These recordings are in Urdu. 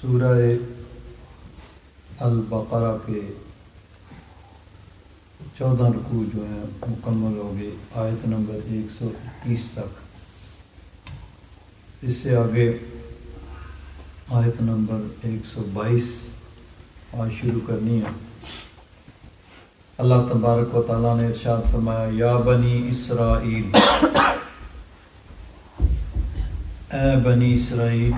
سورہ البقرہ کے 14 رکوع جو ہیں مکمل ہو گئے، آیت نمبر 121 تک۔ اس سے آگے آیت نمبر 122 آج شروع کرنی ہے۔ اللہ تبارک و تعالیٰ نے ارشاد فرمایا، یا بنی اسرائیل، اے بنی اسرائیل،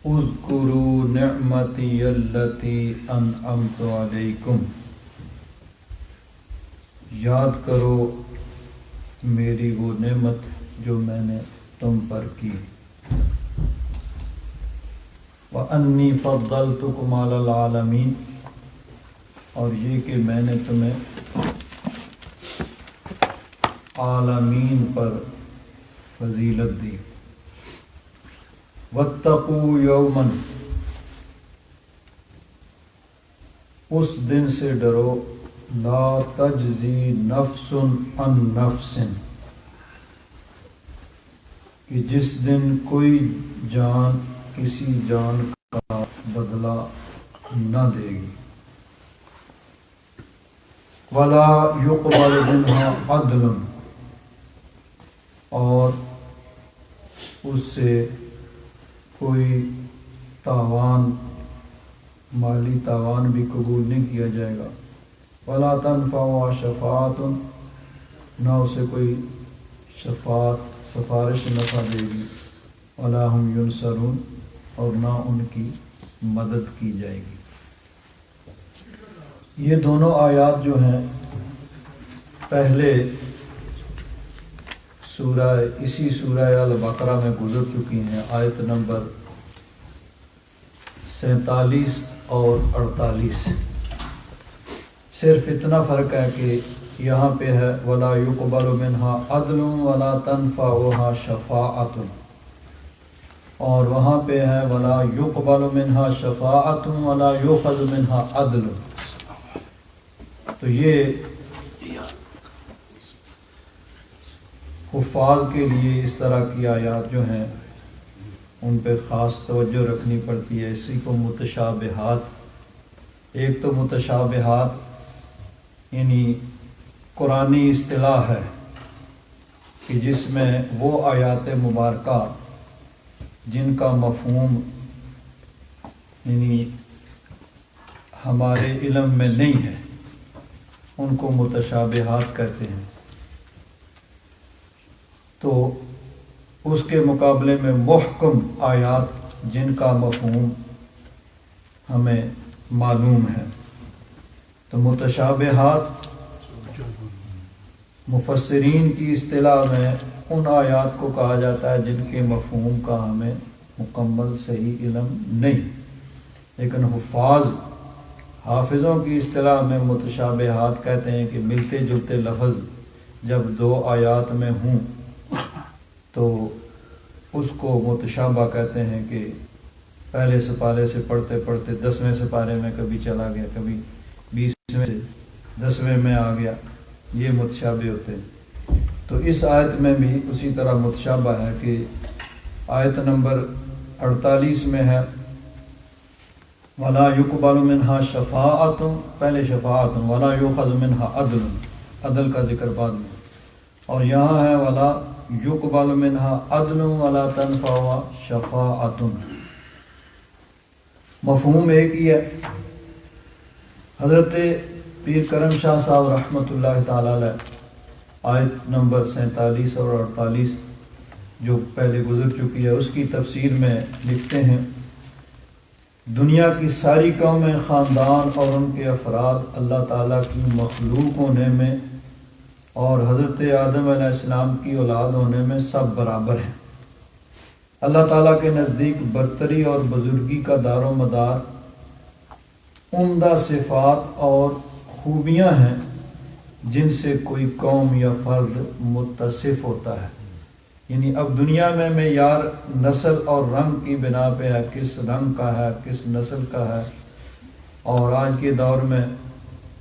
اذکروا نعمتی التی انعمت علیکم، یاد کرو میری وہ نعمت جو میں نے تم پر کی، وَأَنِّي فَضَّلْتُكُمْ عَلَى الْعَالَمِينَ، اور یہ کہ میں نے تمہیں عالمین پر فضیلت دی۔ وَاتَّقُوا يَوْمًا، اس دن سے ڈرو، لا تجزی نفس عن نفس، کہ جس دن کوئی جان کسی جان کا بدلہ نہ دے گی، ولا یقبل منہا عدل، اور اس سے کوئی تاوان، مالی تاوان بھی قبول نہیں کیا جائے گا، ولا تنفع شفاعت، نہ اسے کوئی شفاعت سفارش نفع دے گی، ولا هم ینصرون، اور نہ ان کی مدد کی جائے گی۔ یہ دونوں آیات جو ہیں پہلے اسی سورہ البقرہ میں گزر چکی ہیں، آیت نمبر 47 اور 48۔ صرف اتنا فرق ہے کہ یہاں پہ ہے وَلَا يُقْبَلُ مِنْهَا عَدْلٌ وَلَا تَنْفَعُهَا شَفَاعَةٌ، اور وہاں پہ ہے وَلَا يُقْبَلُ مِنْهَا شَفَاعَةٌ وَلَا يُؤْخَذُ مِنْهَا عَدْلٌ۔ تو یہ حفاظ کے لیے اس طرح کی آیات جو ہیں ان پہ خاص توجہ رکھنی پڑتی ہے۔ اسی کو متشابہات، ایک تو متشابہات یعنی قرآنی اصطلاح ہے کہ جس میں وہ آیات مبارکہ جن کا مفہوم یعنی ہمارے علم میں نہیں ہے ان کو متشابہات کہتے ہیں، تو اس کے مقابلے میں محکم آیات جن کا مفہوم ہمیں معلوم ہے۔ تو متشابہات مفسرین کی اصطلاح میں ان آیات کو کہا جاتا ہے جن کے مفہوم کا ہمیں مکمل صحیح علم نہیں، لیکن حافظوں کی اصطلاح میں متشابہات کہتے ہیں کہ ملتے جلتے لفظ جب دو آیات میں ہوں تو اس کو متشابہ کہتے ہیں کہ پہلے سپارے سے پڑھتے پڑھتے 10ویں سپارے میں کبھی چلا گیا، کبھی 20ویں سے 10ویں میں آ گیا، یہ متشابہ ہوتے ہیں۔ تو اس آیت میں بھی اسی طرح متشابہ ہے کہ آیت نمبر 48 میں ہے وَلَا يُقْبَلُ مِنْهَا شَفَاعَةٌ، پہلے شفاعت، وَلَا يُؤْخَذُ مِنْهَا عَدْلٌ، عدل کا ذکر بعد میں، اور یہاں ہے وَلَا يُقْبَلُ مِنْهَا عَدْلٌ وَلَا تَنْفَعُ شَفَاعَةٌ، مفہوم ایک ہی ہے۔ حضرت پیر کرم شاہ صاحب رحمۃ اللہ تعالی علیہ آیت نمبر 47 اور 48 جو پہلے گزر چکی ہے اس کی تفسیر میں لکھتے ہیں، دنیا کی ساری قومیں، خاندان اور ان کے افراد اللہ تعالیٰ کی مخلوق ہونے میں اور حضرت آدم علیہ السلام کی اولاد ہونے میں سب برابر ہیں۔ اللہ تعالیٰ کے نزدیک برتری اور بزرگی کا دار و مدار عمدہ صفات اور خوبیاں ہیں جن سے کوئی قوم یا فرد متصف ہوتا ہے۔ یعنی اب دنیا میں معیار نسل اور رنگ کی بنا پہ ہے، کس رنگ کا ہے، کس نسل کا ہے، اور آج کے دور میں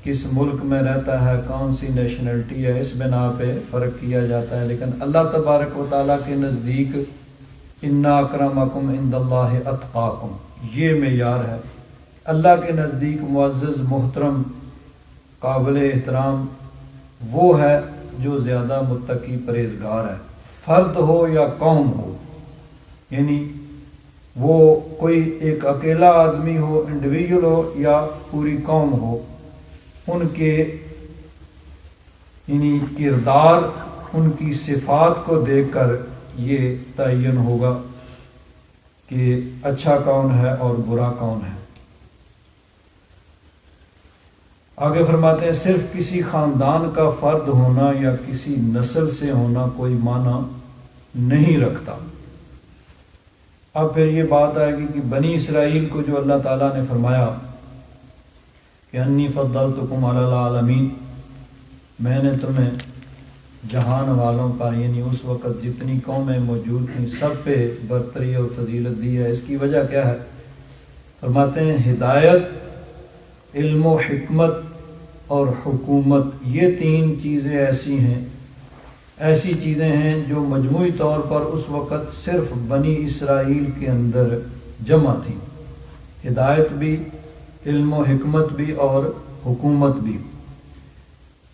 کس ملک میں رہتا ہے، کون سی نیشنلٹی ہے، اس بنا پہ فرق کیا جاتا ہے، لیکن اللہ تبارک و تعالیٰ کے نزدیک انا اکرمکم عند اللہ اتقاکم، یہ معیار ہے اللہ کے نزدیک معزز محترم قابل احترام وہ ہے جو زیادہ متقی پرہیزگار ہے، فرد ہو یا قوم ہو، یعنی وہ کوئی ایک اکیلا آدمی ہو، انڈیویجول ہو، یا پوری قوم ہو، ان کے یعنی کردار، ان کی صفات کو دیکھ کر یہ تعین ہوگا کہ اچھا کون ہے اور برا کون ہے۔ آگے فرماتے ہیں صرف کسی خاندان کا فرد ہونا یا کسی نسل سے ہونا کوئی معنی نہیں رکھتا۔ اب پھر یہ بات آئے گی کہ بنی اسرائیل کو جو اللہ تعالیٰ نے فرمایا کہ انی فضلتکم علی العالمین، میں نے تمہیں جہان والوں پر، یعنی اس وقت جتنی قومیں موجود تھیں سب پہ برتری اور فضیلت دی ہے۔ اس کی وجہ کیا ہے؟ فرماتے ہیں ہدایت، علم و حکمت اور حکومت، یہ تین چیزیں ایسی چیزیں ہیں جو مجموعی طور پر اس وقت صرف بنی اسرائیل کے اندر جمع تھیں، ہدایت بھی، علم و حکمت بھی اور حکومت بھی۔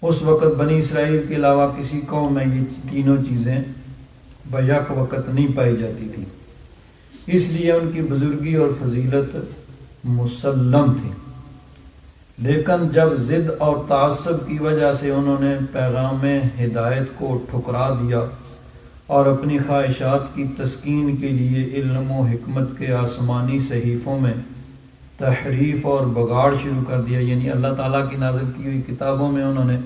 اس وقت بنی اسرائیل کے علاوہ کسی قوم میں یہ تینوں چیزیں بیک وقت نہیں پائی جاتی تھی، اس لیے ان کی بزرگی اور فضیلت مسلم تھی۔ لیکن جب ضد اور تعصب کی وجہ سے انہوں نے پیغام ہدایت کو ٹھکرا دیا اور اپنی خواہشات کی تسکین کے لیے علم و حکمت کے آسمانی صحیفوں میں تحریف اور بگاڑ شروع کر دیا، یعنی اللہ تعالیٰ کی نازل کی ہوئی کتابوں میں انہوں نے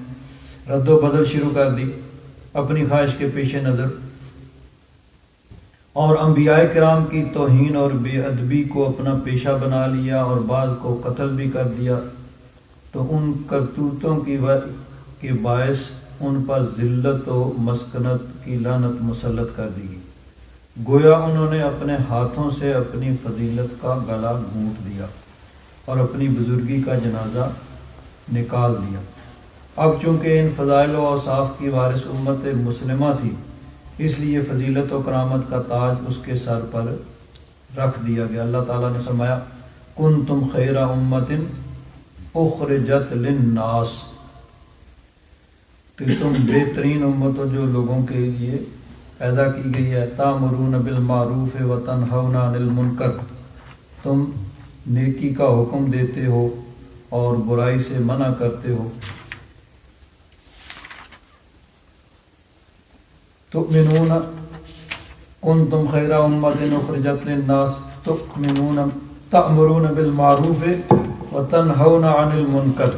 رد و بدل شروع کر دی اپنی خواہش کے پیش نظر، اور انبیاء کرام کی توہین اور بے ادبی کو اپنا پیشہ بنا لیا اور بعض کو قتل بھی کر دیا، تو ان کرتوتوں کے باعث ان پر ذلت و مسکنت کی لعنت مسلط کر دی گئی، گویا انہوں نے اپنے ہاتھوں سے اپنی فضیلت کا گلا گھونٹ دیا اور اپنی بزرگی کا جنازہ نکال دیا۔ اب چونکہ ان فضائل و اوصاف کی وارث امت مسلمہ تھی، اس لیے فضیلت و کرامت کا تاج اس کے سر پر رکھ دیا گیا۔ اللہ تعالیٰ نے فرمایا کنتم خیر امت اخرجت للناس، کہ تم بہترین امت ہو جو لوگوں کے لیے پیدا کی گئی ہے، تامرون بالمعروف وتنہون عن المنکر، تم نیکی کا حکم دیتے ہو اور برائی سے منع کرتے ہو، تؤمنون کنتم خیر امت اخرجت للناس تأمرون بالمعروف وتنہون عن المنکر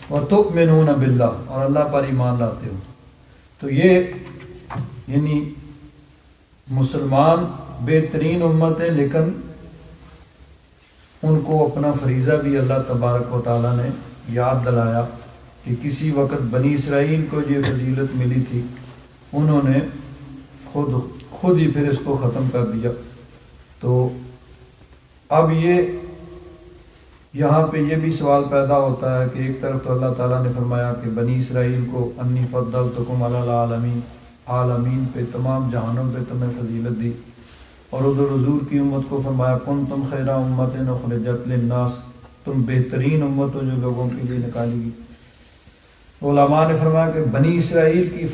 وتؤمنون باللہ، اور اللہ پر ایمان لاتے ہو۔ تو یہ یعنی مسلمان بہترین امت ہے، لیکن ان کو اپنا فریضہ بھی اللہ تبارک و تعالیٰ نے یاد دلایا کہ کسی وقت بنی اسرائیل کو یہ فضیلت ملی تھی، انہوں نے خود ہی پھر اس کو ختم کر دیا۔ تو اب یہاں پہ یہ بھی سوال پیدا ہوتا ہے کہ ایک طرف تو اللہ تعالیٰ نے فرمایا کہ بنی اسرائیل کو انی فضلتکم علی العالمین، عالمین پہ، تمام جہانوں پہ تمہیں فضیلت دی، اور ادھر حضور کی امت کو فرمایا کنتم خیر امت اخرجت للناس، تم بہترین امت ہو جو لوگوں کے لیے نکالی گئی۔ علماء نے فرمایا کہ بنی اسرائیل کی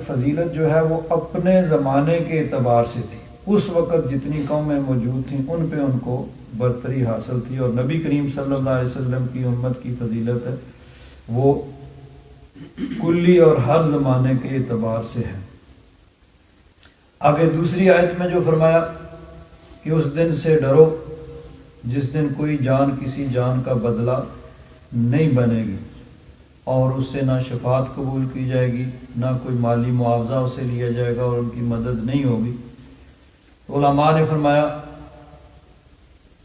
فضیلت جو ہے وہ اپنے زمانے کے اعتبار سے تھی، اس وقت جتنی قومیں موجود تھیں ان پہ ان کو برتری حاصل تھی، اور نبی کریم صلی اللہ علیہ وسلم کی امت کی فضیلت ہے وہ کلی اور ہر زمانے کے اعتبار سے ہے۔ آگے دوسری آیت میں جو فرمایا کہ اس دن سے ڈرو جس دن کوئی جان کسی جان کا بدلہ نہیں بنے گی، اور اس سے نہ شفاعت قبول کی جائے گی، نہ کوئی مالی معاوضہ اسے لیا جائے گا، اور ان کی مدد نہیں ہوگی۔ علماء نے فرمایا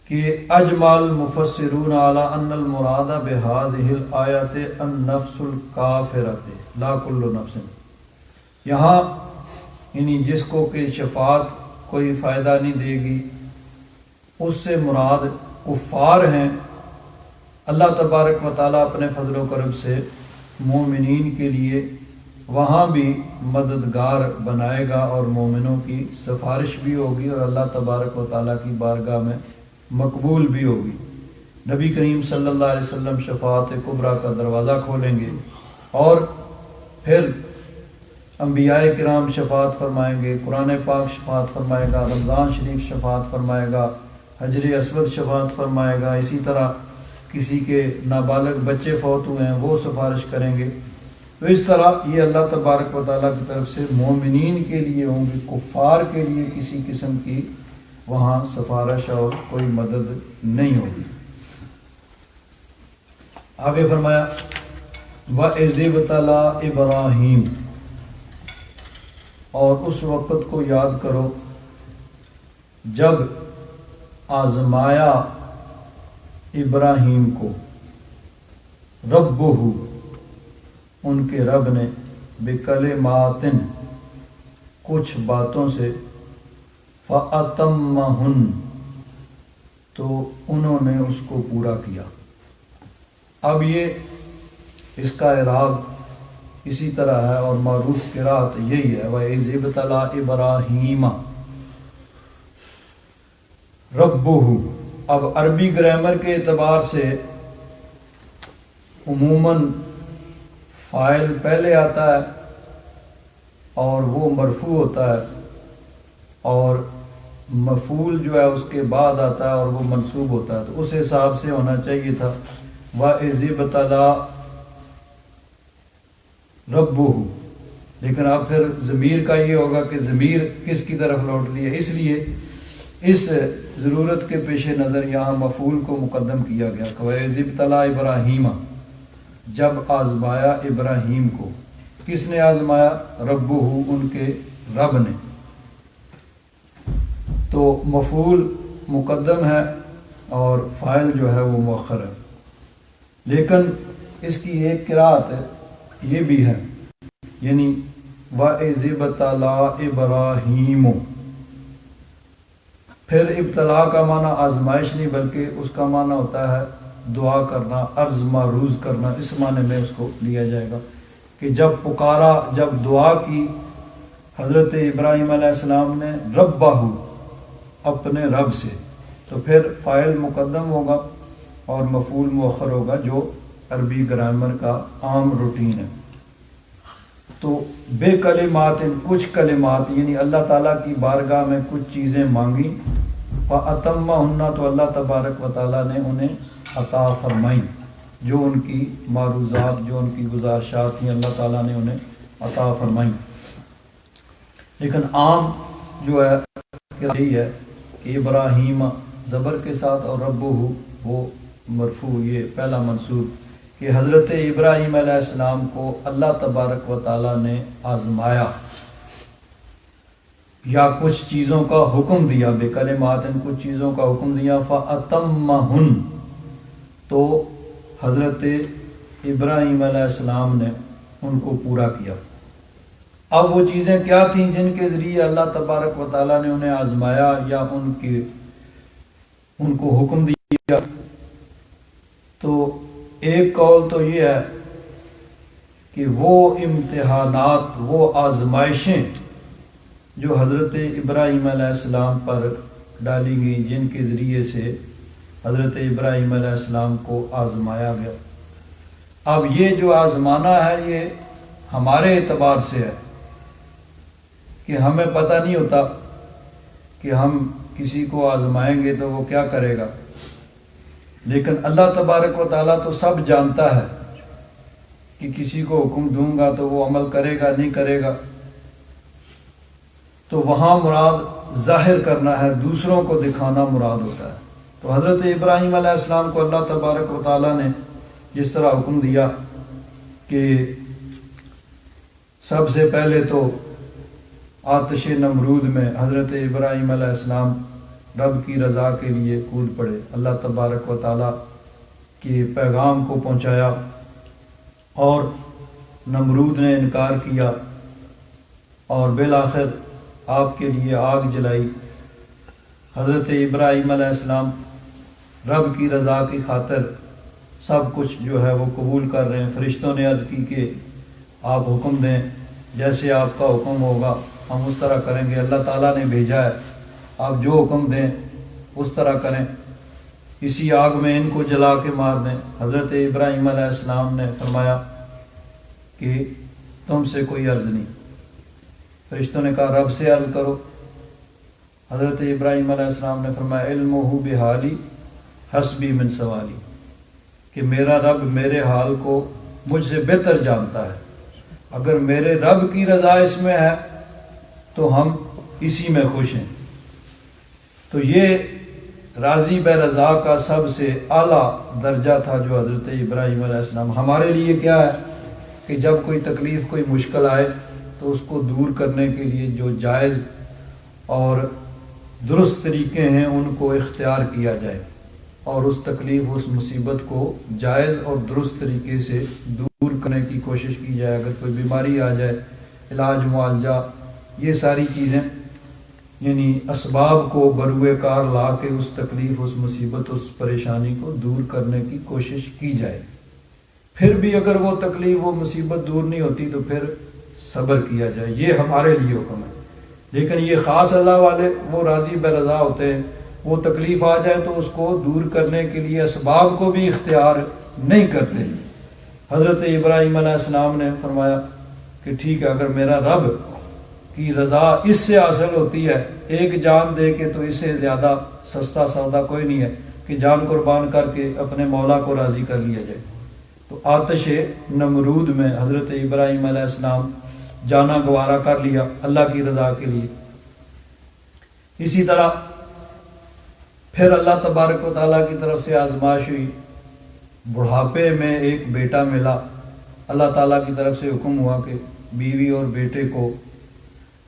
کہ اجمع المفسرون علی ان المراد بهذه الآیات النفس الکافرۃ لا کل نفس، یہاں یعنی جس کو کہ شفاعت کوئی فائدہ نہیں دے گی، اس سے مراد کفار ہیں۔ اللہ تبارک و تعالیٰ اپنے فضل و کرم سے مومنین کے لیے وہاں بھی مددگار بنائے گا اور مومنوں کی سفارش بھی ہوگی اور اللہ تبارک و تعالیٰ کی بارگاہ میں مقبول بھی ہوگی۔ نبی کریم صلی اللہ علیہ وسلم شفاعت کبریٰ کا دروازہ کھولیں گے اور پھر انبیاء کرام شفاعت فرمائیں گے، قرآن پاک شفاعت فرمائے گا، رمضان شریف شفاعت فرمائے گا، حجر اسود شفاعت فرمائے گا، اسی طرح کسی کے نابالغ بچے فوت ہوئے ہیں وہ سفارش کریں گے۔ تو اس طرح یہ اللہ تبارک و تعالیٰ کی طرف سے مومنین کے لیے ہوں گے، کفار کے لیے کسی قسم کی وہاں سفارش اور کوئی مدد نہیں ہوگی۔ آگے فرمایا وَإِذِ ابْتَلَىٰ ابراہیم، اور اس وقت کو یاد کرو جب آزمایا ابراہیم کو ربہ، ان کے رب نے، بکلمات، کچھ باتوں سے، فَأَتَمَّهُنَّ، تو انہوں نے اس کو پورا کیا۔ اب یہ اس کا اعراب اسی طرح ہے اور معروف قرأت یہی ہے وَإِذِ ابْتَلَىٰ إِبْرَاهِيمَ رَبُّهُ۔ اب عربی گرامر کے اعتبار سے عموماً فاعل پہلے آتا ہے اور وہ مرفوع ہوتا ہے، اور مفعول جو ہے اس کے بعد آتا ہے اور وہ منصوب ہوتا ہے، تو اس حساب سے ہونا چاہیے تھا وَإِذِ ابْتَلَىٰ رَبُّهُ، لیکن اب پھر ضمیر کا یہ ہوگا کہ ضمیر کس کی طرف لوٹ لی ہے، اس لیے اس ضرورت کے پیش نظر یہاں مفعول کو مقدم کیا گیا۔ وَإِذِ ابْتَلَىٰ إِبْرَاهِيمَ، جب آزمایا ابراہیم کو، کس نے آزمایا؟ ربہ، ان کے رب نے۔ تو مفعول مقدم ہے اور فاعل جو ہے وہ مؤخر ہے، لیکن اس کی ایک قرأت یہ بھی ہے، یعنی وَإِذِ ابْتَلَىٰ إِبْرَاهِيمُ، پھر ابتلا کا معنی آزمائش نہیں بلکہ اس کا معنی ہوتا ہے دعا کرنا، عرض معروض کرنا، اس معنی میں اس کو لیا جائے گا کہ جب پکارا، جب دعا کی حضرت ابراہیم علیہ السلام نے ربہ، اپنے رب سے، تو پھر فاعل مقدم ہوگا اور مفعول مؤخر ہوگا، جو عربی گرامر کا عام روٹین ہے۔ تو بے کلمات، کچھ کلمات، یعنی اللہ تعالیٰ کی بارگاہ میں کچھ چیزیں مانگی، فَأَتَمَّهُنَّ، تو اللہ تبارک و تعالیٰ نے انہیں عطا فرمائی، جو ان کی معروضات، جو ان کی گزارشات تھیں، اللہ تعالیٰ نے انہیں عطا فرمائی۔ لیکن عام جو ہے یہی ہے کہ ابراہیم زبر کے ساتھ اور ربہ وہ مرفوع، یہ پہلا منصوب، کہ حضرت ابراہیم علیہ السلام کو اللہ تبارک و تعالیٰ نے آزمایا یا کچھ چیزوں کا حکم دیا، بے کلمات، کچھ چیزوں کا حکم دیا، فَأَتَمَّهُنَّ، تو حضرت ابراہیم علیہ السلام نے ان کو پورا کیا۔ اب وہ چیزیں کیا تھیں جن کے ذریعے اللہ تبارک و تعالیٰ نے انہیں آزمایا یا ان کو حکم دیا؟ تو ایک قول تو یہ ہے کہ وہ امتحانات، وہ آزمائشیں جو حضرت ابراہیم علیہ السلام پر ڈالی گئی، جن کے ذریعے سے حضرت ابراہیم علیہ السلام کو آزمایا گیا۔ اب یہ جو آزمانا ہے یہ ہمارے اعتبار سے ہے کہ ہمیں پتہ نہیں ہوتا کہ ہم کسی کو آزمائیں گے تو وہ کیا کرے گا، لیکن اللہ تبارک و تعالیٰ تو سب جانتا ہے کہ کسی کو حکم دوں گا تو وہ عمل کرے گا نہیں کرے گا۔ تو وہاں مراد ظاہر کرنا ہے، دوسروں کو دکھانا مراد ہوتا ہے۔ تو حضرت ابراہیم علیہ السلام کو اللہ تبارک و تعالیٰ نے جس طرح حکم دیا کہ سب سے پہلے تو آتش نمرود میں حضرت ابراہیم علیہ السلام رب کی رضا کے لیے کود پڑے، اللہ تبارک و تعالیٰ کے پیغام کو پہنچایا، اور نمرود نے انکار کیا اور بالآخر آپ کے لیے آگ جلائی۔ حضرت ابراہیم علیہ السلام رب کی رضا کی خاطر سب کچھ جو ہے وہ قبول کر رہے ہیں۔ فرشتوں نے عرض کی کہ آپ حکم دیں، جیسے آپ کا حکم ہوگا ہم اس طرح کریں گے، اللہ تعالیٰ نے بھیجا ہے، آپ جو حکم دیں اس طرح کریں، اسی آگ میں ان کو جلا کے مار دیں۔ حضرت ابراہیم علیہ السلام نے فرمایا کہ تم سے کوئی عرض نہیں۔ فرشتوں نے کہا رب سے عرض کرو۔ حضرت ابراہیم علیہ السلام نے فرمایا علمہ بحالی حسبی من سوالی، کہ میرا رب میرے حال کو مجھ سے بہتر جانتا ہے، اگر میرے رب کی رضا اس میں ہے تو ہم اسی میں خوش ہیں۔ تو یہ راضی بے رضا کا سب سے اعلیٰ درجہ تھا جو حضرت ابراہیم علیہ السلام۔ ہمارے لیے کیا ہے کہ جب کوئی تکلیف کوئی مشکل آئے تو اس کو دور کرنے کے لیے جو جائز اور درست طریقے ہیں ان کو اختیار کیا جائے، اور اس تکلیف اس مصیبت کو جائز اور درست طریقے سے دور کرنے کی کوشش کی جائے۔ اگر کوئی بیماری آ جائے، علاج معالجہ، یہ ساری چیزیں یعنی اسباب کو بروئے کار لا کے اس تکلیف اس مصیبت اس پریشانی کو دور کرنے کی کوشش کی جائے۔ پھر بھی اگر وہ تکلیف وہ مصیبت دور نہیں ہوتی تو پھر صبر کیا جائے، یہ ہمارے لیے حکم ہے۔ لیکن یہ خاص اللہ والے وہ راضی بے رضا ہوتے ہیں، وہ تکلیف آ جائے تو اس کو دور کرنے کے لیے اسباب کو بھی اختیار نہیں کرتے۔ حضرت ابراہیم علیہ السلام نے فرمایا کہ ٹھیک ہے، اگر میرا رب کی رضا اس سے حاصل ہوتی ہے، ایک جان دے کے، تو اس سے زیادہ سستا سودا کوئی نہیں ہے کہ جان قربان کر کے اپنے مولا کو راضی کر لیا جائے۔ تو آتش نمرود میں حضرت ابراہیم علیہ السلام جانا گوارا کر لیا اللہ کی رضا کے لیے۔ اسی طرح پھر اللہ تبارک و تعالیٰ کی طرف سے آزمائش ہوئی، بڑھاپے میں ایک بیٹا ملا، اللہ تعالیٰ کی طرف سے حکم ہوا کہ بیوی اور بیٹے کو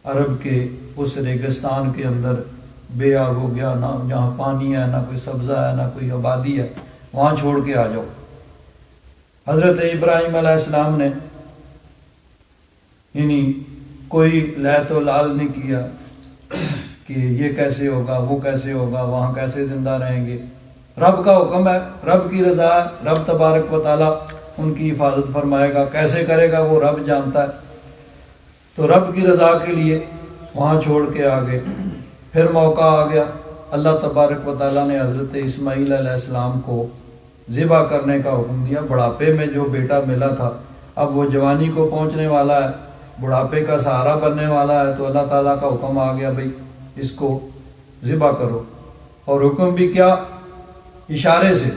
عرب کے اس ریگستان کے اندر بے آب ہو گیا، نہ جہاں پانی ہے، نہ کوئی سبزہ ہے، نہ کوئی آبادی ہے، وہاں چھوڑ کے آ جاؤ۔ حضرت ابراہیم علیہ السلام نے یعنی کوئی لہت و لال نہیں کیا کہ یہ کیسے ہوگا، وہ کیسے ہوگا، وہاں کیسے زندہ رہیں گے۔ رب کا حکم ہے، رب کی رضا ہے، رب تبارک و تعالیٰ ان کی حفاظت فرمائے گا، کیسے کرے گا وہ رب جانتا ہے۔ تو رب کی رضا کے لیے وہاں چھوڑ کے آگے۔ پھر موقع آ گیا، اللہ تبارک و تعالیٰ نے حضرت اسماعیل علیہ السلام کو ذبح کرنے کا حکم دیا۔ بڑھاپے میں جو بیٹا ملا تھا، اب وہ جوانی کو پہنچنے والا ہے، بڑھاپے کا سہارا بننے والا ہے، تو اللہ تعالیٰ کا حکم آ گیا بھئی اس کو ذبح کرو۔ اور حکم بھی کیا؟ اشارے سے۔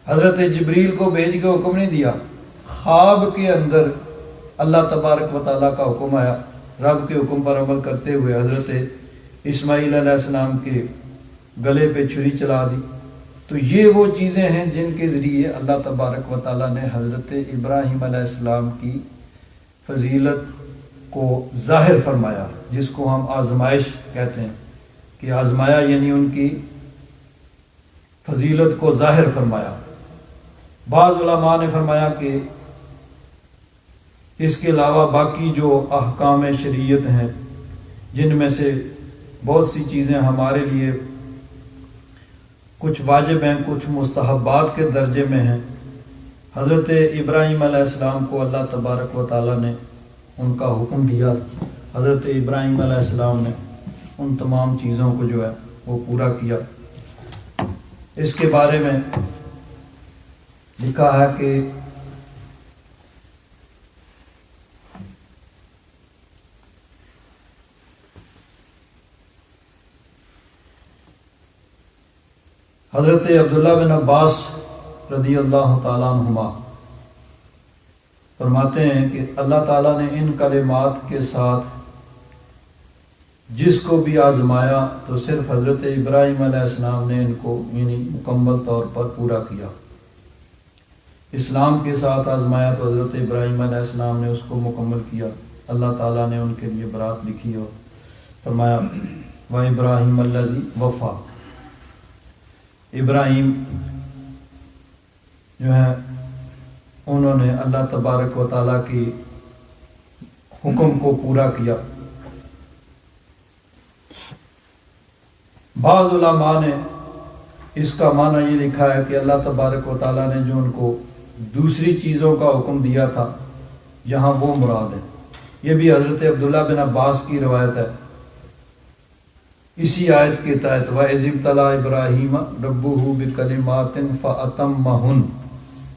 حضرت جبریل کو بھیج کے حکم نہیں دیا، خواب کے اندر اللہ تبارک و تعالیٰ کا حکم آیا، رب کے حکم پر عمل کرتے ہوئے حضرت اسماعیل علیہ السلام کے گلے پہ چھری چلا دی۔ تو یہ وہ چیزیں ہیں جن کے ذریعے اللہ تبارک و تعالیٰ نے حضرت ابراہیم علیہ السلام کی فضیلت کو ظاہر فرمایا، جس کو ہم آزمائش کہتے ہیں کہ آزمایا، یعنی ان کی فضیلت کو ظاہر فرمایا۔ بعض علماء نے فرمایا کہ اس کے علاوہ باقی جو احکام شریعت ہیں، جن میں سے بہت سی چیزیں ہمارے لیے کچھ واجب ہیں، کچھ مستحبات کے درجے میں ہیں، حضرت ابراہیم علیہ السلام کو اللہ تبارک و تعالیٰ نے ان کا حکم دیا۔ حضرت ابراہیم علیہ السلام نے ان تمام چیزوں کو جو ہے وہ پورا کیا۔ اس کے بارے میں لکھا ہے کہ حضرت عبداللہ بن عباس رضی اللہ تعالیٰ عنہما فرماتے ہیں کہ اللہ تعالیٰ نے ان کلمات کے ساتھ جس کو بھی آزمایا تو صرف حضرت ابراہیم علیہ السلام نے ان کو یعنی مکمل طور پر پورا کیا۔ اسلام کے ساتھ آزمایا تو حضرت ابراہیم علیہ السلام نے اس کو مکمل کیا، اللہ تعالیٰ نے ان کے لیے برات لکھی اور فرمایا وَإِبْرَاهِيمَ الَّذِي وَفَّى۔ ابراہیم جو ہے انہوں نے اللہ تبارک و تعالیٰ کی حکم کو پورا کیا۔ بعض علماء نے اس کا معنی یہ لکھا ہے کہ اللہ تبارک و تعالیٰ نے جو ان کو دوسری چیزوں کا حکم دیا تھا، یہاں وہ مراد ہے۔ یہ بھی حضرت عبداللہ بن عباس کی روایت ہے اسی آیت کے تحت، وَإِذِ ابْتَلَىٰ إِبْرَاهِيمَ رَبُّهُ بِكَلِمَاتٍ فَأَتَمَّهُنَّ،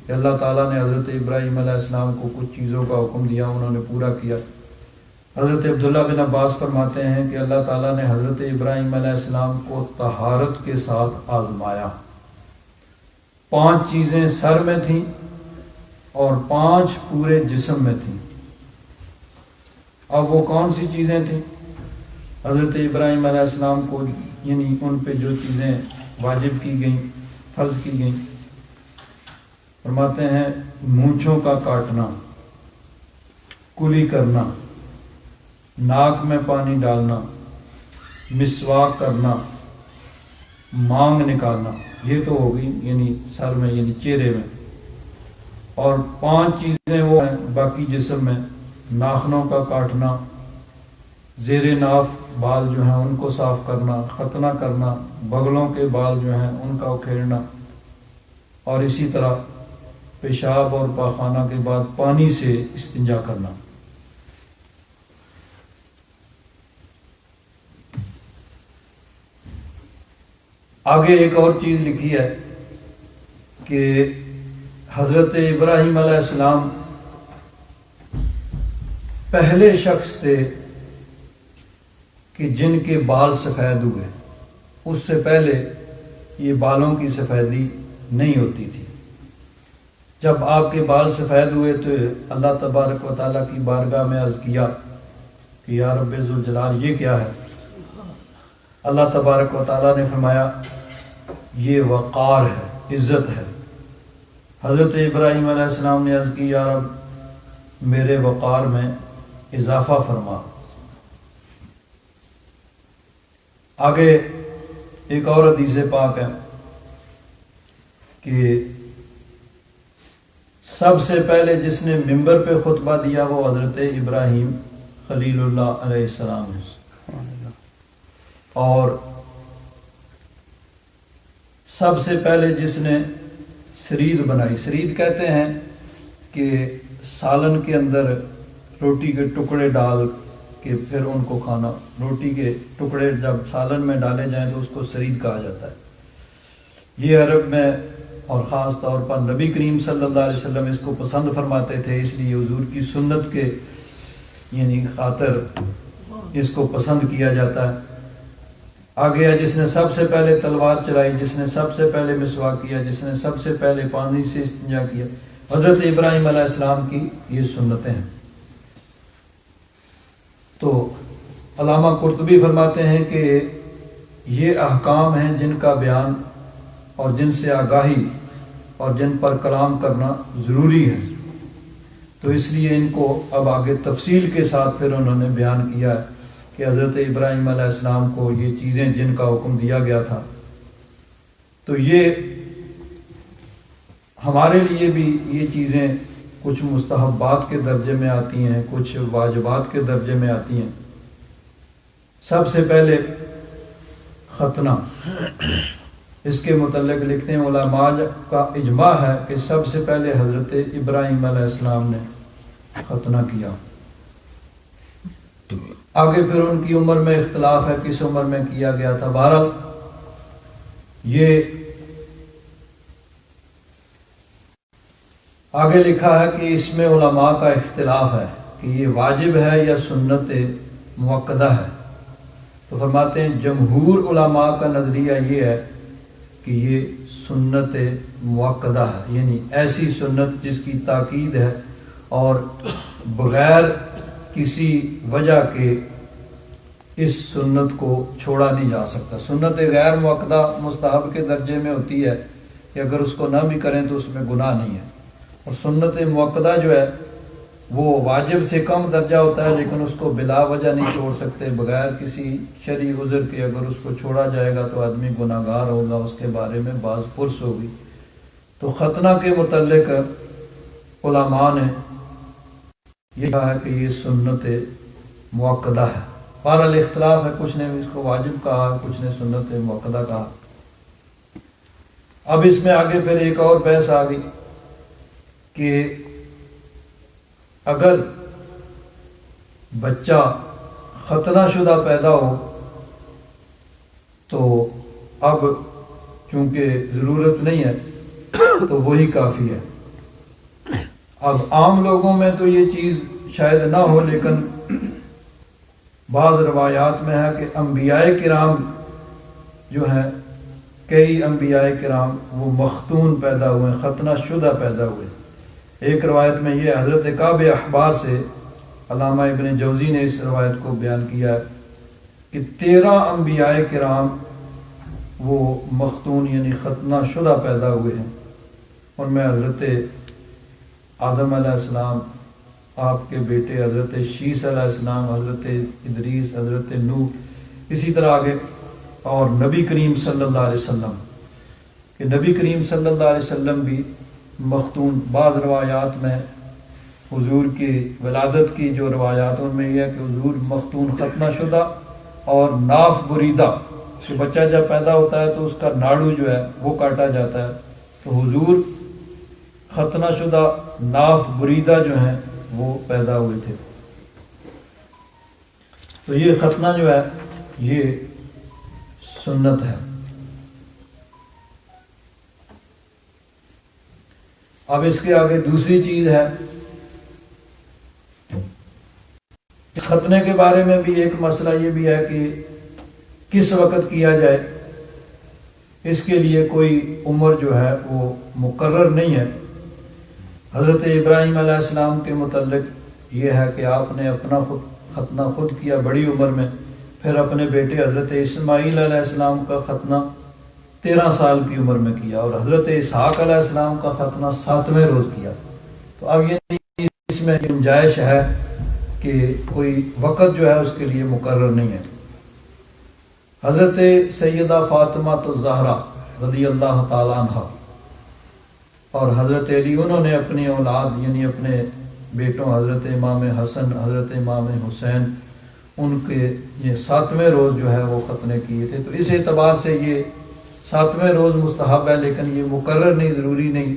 کہ اللہ تعالیٰ نے حضرت ابراہیم علیہ السلام کو کچھ چیزوں کا حکم دیا، انہوں نے پورا کیا۔ حضرت عبداللہ بن عباس فرماتے ہیں کہ اللہ تعالیٰ نے حضرت ابراہیم علیہ السلام کو طہارت کے ساتھ آزمایا۔ 5 چیزیں سر میں تھیں اور 5 پورے جسم میں تھیں۔ اب وہ کون سی چیزیں تھیں؟ حضرت ابراہیم علیہ السلام کو یعنی ان پہ جو چیزیں واجب کی گئیں، فرض کی گئیں، فرماتے ہیں مونچھوں کا کاٹنا، کلی کرنا، ناک میں پانی ڈالنا، مسواک کرنا، مانگ نکالنا، یہ تو ہوگی یعنی سر میں یعنی چہرے میں، اور 5 چیزیں وہ ہیں باقی جسم میں، ناخنوں کا کاٹنا، زیر ناف بال جو ہیں ان کو صاف کرنا، ختنہ کرنا، بغلوں کے بال جو ہیں ان کا اکھیڑنا، اور اسی طرح پیشاب اور پاخانہ کے بعد پانی سے استنجا کرنا۔ آگے ایک اور چیز لکھی ہے کہ حضرت ابراہیم علیہ السلام پہلے شخص تھے کہ جن کے بال سفید ہوئے، اس سے پہلے یہ بالوں کی سفیدی نہیں ہوتی تھی۔ جب آپ کے بال سفید ہوئے تو اللہ تبارک و تعالیٰ کی بارگاہ میں عرض کیا کہ یا رب ذوالجلال یہ کیا ہے؟ اللہ تبارک و تعالیٰ نے فرمایا یہ وقار ہے، عزت ہے۔ حضرت ابراہیم علیہ السلام نے عرض کی یا رب میرے وقار میں اضافہ فرما۔ آگے ایک اور حدیث پاک ہے کہ سب سے پہلے جس نے ممبر پہ خطبہ دیا وہ حضرت ابراہیم خلیل اللہ علیہ السلام ہے، اور سب سے پہلے جس نے سرید بنائی، سرید کہتے ہیں کہ سالن کے اندر روٹی کے ٹکڑے ڈال کے پھر ان کو کھانا، روٹی کے ٹکڑے جب سالن میں ڈالے جائیں تو اس کو سرید کہا جاتا ہے۔ یہ عرب میں اور خاص طور پر نبی کریم صلی اللہ علیہ وسلم اس کو پسند فرماتے تھے، اس لیے حضور کی سنت کے یعنی خاطر اس کو پسند کیا جاتا ہے۔ آگے ہے جس نے سب سے پہلے تلوار چلائی، جس نے سب سے پہلے مسواک کیا، جس نے سب سے پہلے پانی سے استنجا کیا، حضرت ابراہیم علیہ السلام کی یہ سنتیں ہیں۔ تو علامہ قرطبی فرماتے ہیں کہ یہ احکام ہیں جن کا بیان اور جن سے آگاہی اور جن پر کلام کرنا ضروری ہے، تو اس لیے ان کو اب آگے تفصیل کے ساتھ پھر انہوں نے بیان کیا ہے کہ حضرت ابراہیم علیہ السلام کو یہ چیزیں جن کا حکم دیا گیا تھا، تو یہ ہمارے لیے بھی یہ چیزیں کچھ مستحبات کے درجے میں آتی ہیں، کچھ واجبات کے درجے میں آتی ہیں۔ سب سے پہلے ختنہ، اس کے متعلق لکھتے ہیں علماء کا اجماع ہے کہ سب سے پہلے حضرت ابراہیم علیہ السلام نے ختنہ کیا۔ آگے پھر ان کی عمر میں اختلاف ہے کس عمر میں کیا گیا تھا۔ بہرحال یہ آگے لکھا ہے کہ اس میں علماء کا اختلاف ہے کہ یہ واجب ہے یا سنت مؤکدہ ہے۔ تو فرماتے ہیں جمہور علماء کا نظریہ یہ ہے کہ یہ سنت مؤکدہ ہے، یعنی ایسی سنت جس کی تاکید ہے اور بغیر کسی وجہ کے اس سنت کو چھوڑا نہیں جا سکتا۔ سنت غیر مؤکدہ مستحب کے درجے میں ہوتی ہے کہ اگر اس کو نہ بھی کریں تو اس میں گناہ نہیں ہے، اور سنت مؤکدہ جو ہے وہ واجب سے کم درجہ ہوتا ہے لیکن اس کو بلا وجہ نہیں چھوڑ سکتے، بغیر کسی شرعی عذر کے اگر اس کو چھوڑا جائے گا تو آدمی گناہ گار ہوگا، اس کے بارے میں بعض پرس ہوگی۔ تو ختنہ کے متعلق علماء نے یہ کہا ہے کہ یہ سنت مؤکدہ ہے۔ بہرحال اختلاف ہے، کچھ نے اس کو واجب کہا، کچھ نے سنت مؤکدہ کہا۔ اب اس میں آگے پھر ایک اور بحث آ گئی کہ اگر بچہ ختنہ شدہ پیدا ہو تو اب چونکہ ضرورت نہیں ہے تو وہی کافی ہے۔ اب عام لوگوں میں تو یہ چیز شاید نہ ہو، لیکن بعض روایات میں ہے کہ انبیاء کرام جو ہیں، کئی انبیاء کرام وہ مختون پیدا ہوئے، ختنہ شدہ پیدا ہوئے۔ ایک روایت میں یہ حضرت کعب احبار سے علامہ ابن جوزی نے اس روایت کو بیان کیا ہے کہ 13 انبیاء کرام وہ مختون یعنی ختنہ شدہ پیدا ہوئے ہیں۔ ان میں حضرت آدم علیہ السلام، آپ کے بیٹے حضرت شیس علیہ السلام، حضرت ادریس، حضرت نوح، اسی طرح آگے، اور نبی کریم صلی اللہ علیہ وسلم کہ نبی کریم صلی اللہ علیہ وسلم بھی مختون۔ بعض روایات میں حضور کی ولادت کی جو روایات ان میں یہ ہے کہ حضور مختون ختنہ شدہ اور ناف بریدہ، کہ بچہ جب پیدا ہوتا ہے تو اس کا ناڑو جو ہے وہ کاٹا جاتا ہے، تو حضور ختنہ شدہ ناف بریدہ جو ہیں وہ پیدا ہوئے تھے۔ تو یہ ختنہ جو ہے یہ سنت ہے۔ اب اس کے آگے دوسری چیز ہے، ختنے کے بارے میں بھی ایک مسئلہ یہ بھی ہے کہ کس وقت کیا جائے۔ اس کے لیے کوئی عمر جو ہے وہ مقرر نہیں ہے۔ حضرت ابراہیم علیہ السلام کے متعلق یہ ہے کہ آپ نے اپنا ختنہ خود کیا بڑی عمر میں، پھر اپنے بیٹے حضرت اسماعیل علیہ السلام کا ختنہ 13 سال کی عمر میں کیا، اور حضرت اسحاق علیہ السلام کا ختنہ 7ویں روز کیا۔ تو اب یہ اس میں گنجائش ہے کہ کوئی وقت جو ہے اس کے لیے مقرر نہیں ہے۔ حضرت سیدہ فاطمہ الزہرا رضی اللہ تعالیٰ عنہ اور حضرت علی، انہوں نے اپنی اولاد یعنی اپنے بیٹوں حضرت امام حسن، حضرت امام حسین، ان کے یہ 7ویں روز جو ہے وہ ختنے کیے تھے۔ تو اس اعتبار سے یہ 7ویں روز مستحب ہے، لیکن یہ مقرر نہیں، ضروری نہیں،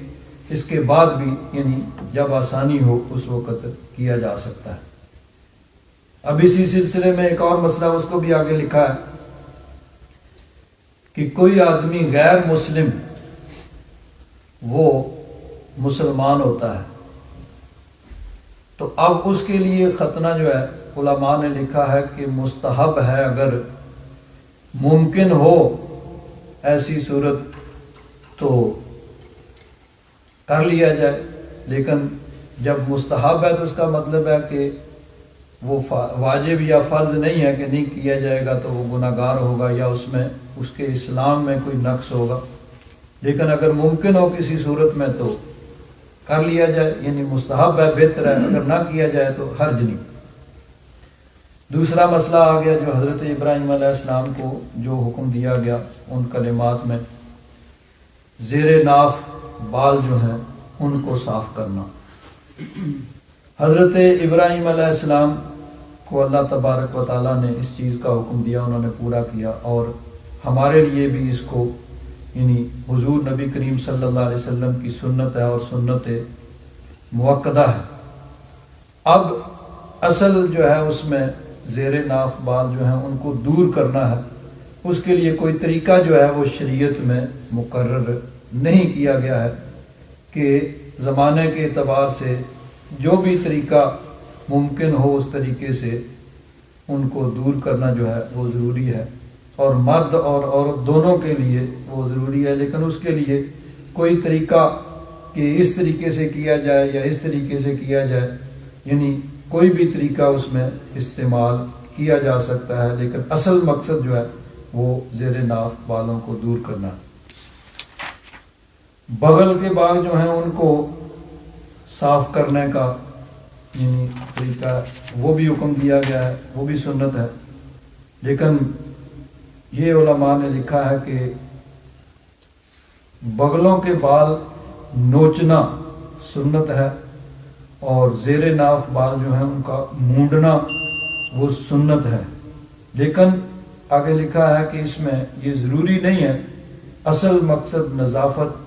اس کے بعد بھی یعنی جب آسانی ہو اس وقت کیا جا سکتا ہے۔ اب اسی سلسلے میں ایک اور مسئلہ اس کو بھی آگے لکھا ہے کہ کوئی آدمی غیر مسلم وہ مسلمان ہوتا ہے، تو اب اس کے لیے ختنہ جو ہے علماء نے لکھا ہے کہ مستحب ہے، اگر ممکن ہو ایسی صورت تو کر لیا جائے، لیکن جب مستحب ہے تو اس کا مطلب ہے کہ وہ واجب یا فرض نہیں ہے کہ نہیں کیا جائے گا تو وہ گناہگار ہوگا یا اس میں اس کے اسلام میں کوئی نقص ہوگا، لیکن اگر ممکن ہو کسی صورت میں تو کر لیا جائے، یعنی مستحب ہے، بہتر ہے، اگر نہ کیا جائے تو حرج نہیں۔ دوسرا مسئلہ آ گیا جو حضرت ابراہیم علیہ السلام کو جو حکم دیا گیا ان کلمات میں، زیر ناف بال جو ہیں ان کو صاف کرنا۔ حضرت ابراہیم علیہ السلام کو اللہ تبارک و تعالیٰ نے اس چیز کا حکم دیا، انہوں نے پورا کیا، اور ہمارے لیے بھی اس کو یعنی حضور نبی کریم صلی اللہ علیہ وسلم کی سنت ہے اور سنت مؤکدہ ہے۔ اب اصل جو ہے اس میں زیر ناف بال جو ہیں ان کو دور کرنا ہے، اس کے لیے کوئی طریقہ جو ہے وہ شریعت میں مقرر نہیں کیا گیا ہے، کہ زمانے کے اعتبار سے جو بھی طریقہ ممکن ہو اس طریقے سے ان کو دور کرنا جو ہے وہ ضروری ہے، اور مرد اور عورت دونوں کے لیے وہ ضروری ہے، لیکن اس کے لیے کوئی طریقہ کہ اس طریقے سے کیا جائے یا اس طریقے سے کیا جائے، یعنی کوئی بھی طریقہ اس میں استعمال کیا جا سکتا ہے، لیکن اصل مقصد جو ہے وہ زیر ناف بالوں کو دور کرنا ہے۔ بغل کے باغ جو ہیں ان کو صاف کرنے کا یعنی طریقہ وہ بھی حکم دیا گیا ہے، وہ بھی سنت ہے، لیکن یہ علماء نے لکھا ہے کہ بغلوں کے بال نوچنا سنت ہے، اور زیر ناف بال جو ہیں ان کا مونڈنا وہ سنت ہے، لیکن آگے لکھا ہے کہ اس میں یہ ضروری نہیں ہے، اصل مقصد نظافت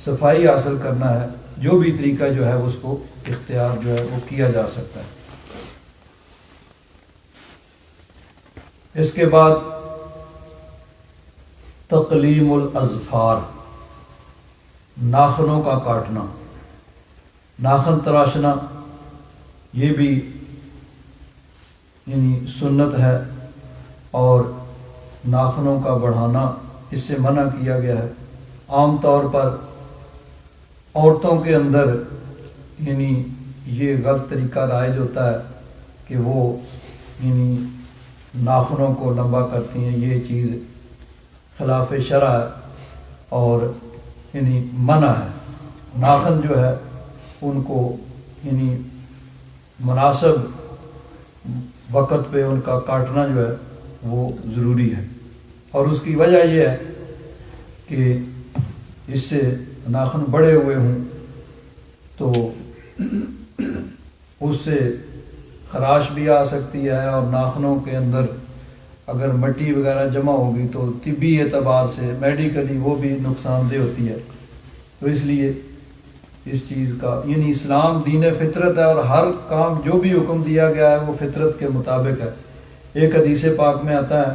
صفائی حاصل کرنا ہے، جو بھی طریقہ جو ہے اس کو اختیار جو ہے وہ کیا جا سکتا ہے۔ اس کے بعد تقلیم الاظفار، ناخنوں کا کاٹنا، ناخن تراشنا، یہ بھی یعنی سنت ہے، اور ناخنوں کا بڑھانا اس سے منع کیا گیا ہے۔ عام طور پر عورتوں کے اندر یعنی یہ غلط طریقہ رائج ہوتا ہے کہ وہ یعنی ناخنوں کو لمبا کرتی ہیں، یہ چیز خلاف شرع ہے اور یعنی منع ہے۔ ناخن جو ہے ان کو یعنی مناسب وقت پہ ان کا کاٹنا جو ہے وہ ضروری ہے، اور اس کی وجہ یہ ہے کہ اس سے ناخن بڑے ہوئے ہوں تو اس سے خراش بھی آ سکتی ہے، اور ناخنوں کے اندر اگر مٹی وغیرہ جمع ہوگی تو طبی اعتبار سے میڈیکلی وہ بھی نقصان دہ ہوتی ہے۔ تو اس لیے اس چیز کا یعنی اسلام دین فطرت ہے، اور ہر کام جو بھی حکم دیا گیا ہے وہ فطرت کے مطابق ہے۔ ایک حدیث پاک میں آتا ہے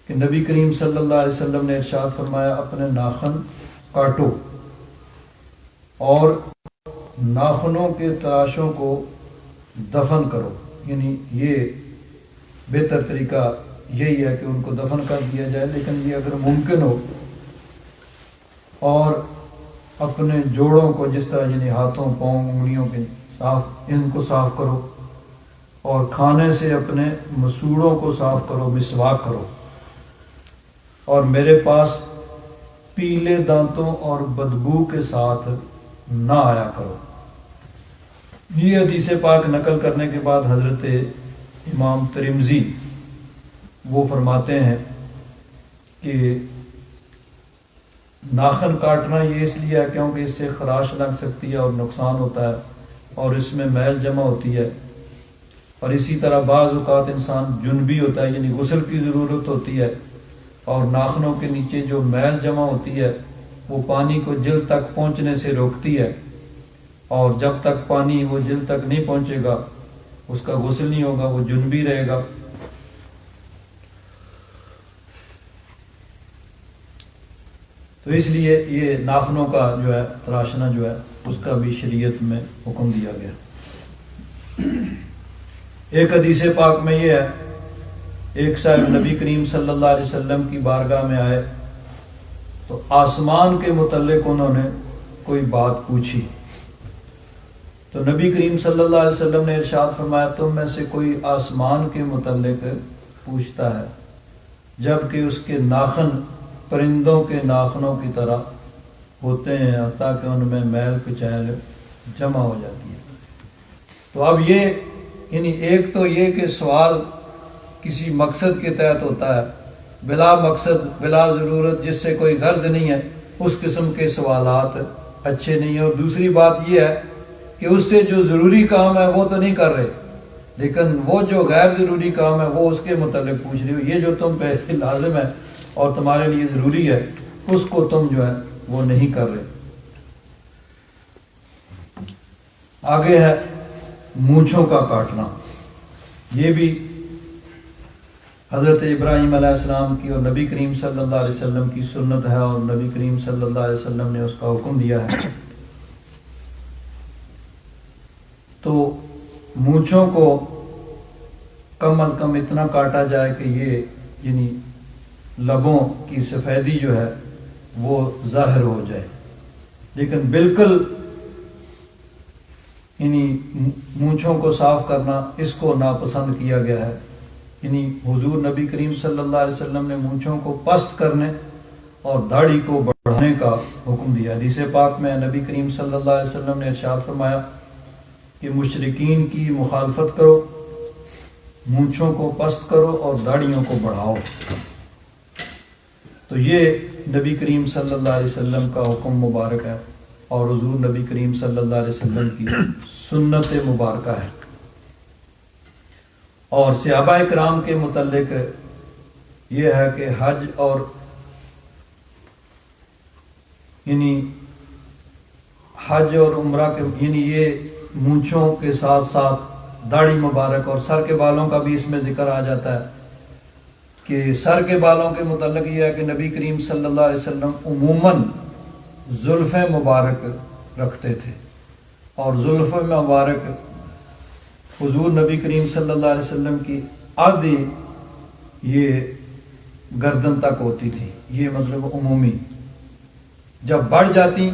کہ نبی کریم صلی اللہ علیہ وسلم نے ارشاد فرمایا، اپنے ناخن کاٹو اور ناخنوں کے تراشوں کو دفن کرو، یعنی یہ بہتر طریقہ یہی ہے کہ ان کو دفن کر دیا جائے، لیکن یہ اگر ممکن ہو اور اپنے جوڑوں کو جس طرح یعنی ہاتھوں پاؤں انگلیوں کے ان کو صاف کرو، اور کھانے سے اپنے مسوڑوں کو صاف کرو، مسواک کرو، اور میرے پاس پیلے دانتوں اور بدبو کے ساتھ نہ آیا کرو۔ یہ حدیث پاک نقل کرنے کے بعد حضرت امام ترمذی وہ فرماتے ہیں کہ ناخن کاٹنا یہ اس لیے ہے کیونکہ اس سے خراش لگ سکتی ہے اور نقصان ہوتا ہے، اور اس میں میل جمع ہوتی ہے، اور اسی طرح بعض اوقات انسان جنبی ہوتا ہے، یعنی غسل کی ضرورت ہوتی ہے، اور ناخنوں کے نیچے جو میل جمع ہوتی ہے وہ پانی کو جلد تک پہنچنے سے روکتی ہے، اور جب تک پانی وہ جلد تک نہیں پہنچے گا اس کا غسل نہیں ہوگا، وہ جنبی رہے گا۔ تو اس لیے یہ ناخنوں کا جو ہے تراشنا جو ہے اس کا بھی شریعت میں حکم دیا گیا۔ ایک حدیث پاک میں یہ ہے، ایک صاحب نبی کریم صلی اللہ علیہ وسلم کی بارگاہ میں آئے تو آسمان کے متعلق انہوں نے کوئی بات پوچھی، تو نبی کریم صلی اللہ علیہ وسلم نے ارشاد فرمایا، تم میں سے کوئی آسمان کے متعلق پوچھتا ہے جبکہ اس کے ناخن پرندوں کے ناخنوں کی طرح ہوتے ہیں، حتیٰ کہ ان میں میل کچیل جمع ہو جاتی ہے۔ تو اب یہ یعنی ایک تو یہ کہ سوال کسی مقصد کے تحت ہوتا ہے، بلا مقصد بلا ضرورت جس سے کوئی غرض نہیں ہے، اس قسم کے سوالات اچھے نہیں ہیں، اور دوسری بات یہ ہے کہ اس سے جو ضروری کام ہے وہ تو نہیں کر رہے، لیکن وہ جو غیر ضروری کام ہے وہ اس کے متعلق پوچھ رہے ہو، یہ جو تم پہ لازم ہے اور تمہارے لیے ضروری ہے اس کو تم جو ہے وہ نہیں کر رہے۔ آگے ہے مونچھوں کا کاٹنا، یہ بھی حضرت ابراہیم علیہ السلام کی اور نبی کریم صلی اللہ علیہ وسلم کی سنت ہے، اور نبی کریم صلی اللہ علیہ وسلم نے اس کا حکم دیا ہے۔ تو مونچھوں کو کم از کم اتنا کاٹا جائے کہ یہ یعنی لبوں کی سفیدی جو ہے وہ ظاہر ہو جائے، لیکن بالکل یعنی مونچھوں کو صاف کرنا اس کو ناپسند کیا گیا ہے۔ یعنی حضور نبی کریم صلی اللہ علیہ وسلم نے مونچھوں کو پست کرنے اور داڑھی کو بڑھانے کا حکم دیا۔ حدیث پاک میں نبی کریم صلی اللہ علیہ وسلم نے ارشاد فرمایا کہ مشرکین کی مخالفت کرو، مونچھوں کو پست کرو اور داڑھیوں کو بڑھاؤ۔ تو یہ نبی کریم صلی اللہ علیہ وسلم کا حکم مبارک ہے، اور حضور نبی کریم صلی اللہ علیہ وسلم کی سنت مبارکہ ہے۔ اور صحابہ کرام کے متعلق یہ ہے کہ حج اور یعنی حج اور عمرہ کے یعنی یہ مونچھوں کے ساتھ ساتھ داڑھی مبارک اور سر کے بالوں کا بھی اس میں ذکر آ جاتا ہے کہ سر کے بالوں کے متعلق یہ ہے کہ نبی کریم صلی اللہ علیہ وسلم عموماً زلفیں مبارک رکھتے تھے، اور زلف مبارک حضور نبی کریم صلی اللہ علیہ وسلم کی آدھی یہ گردن تک ہوتی تھی، یہ مطلب عمومی، جب بڑھ جاتی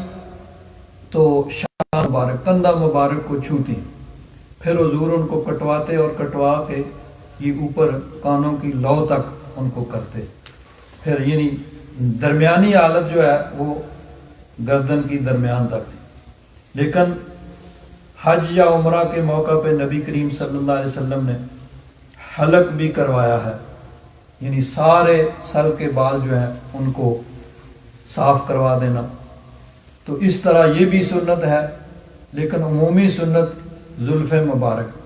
تو شاہ مبارک کندھا مبارک کو چھوتی، پھر حضور ان کو کٹواتے اور کٹوا کے یہ اوپر کانوں کی لو تک ان کو کرتے، پھر یعنی درمیانی حالت جو ہے وہ گردن کی درمیان تک تھی۔ لیکن حج یا عمرہ کے موقع پہ نبی کریم صلی اللہ علیہ وسلم نے حلق بھی کروایا ہے، یعنی سارے سر کے بال جو ہیں ان کو صاف کروا دینا، تو اس طرح یہ بھی سنت ہے، لیکن عمومی سنت زلف مبارک۔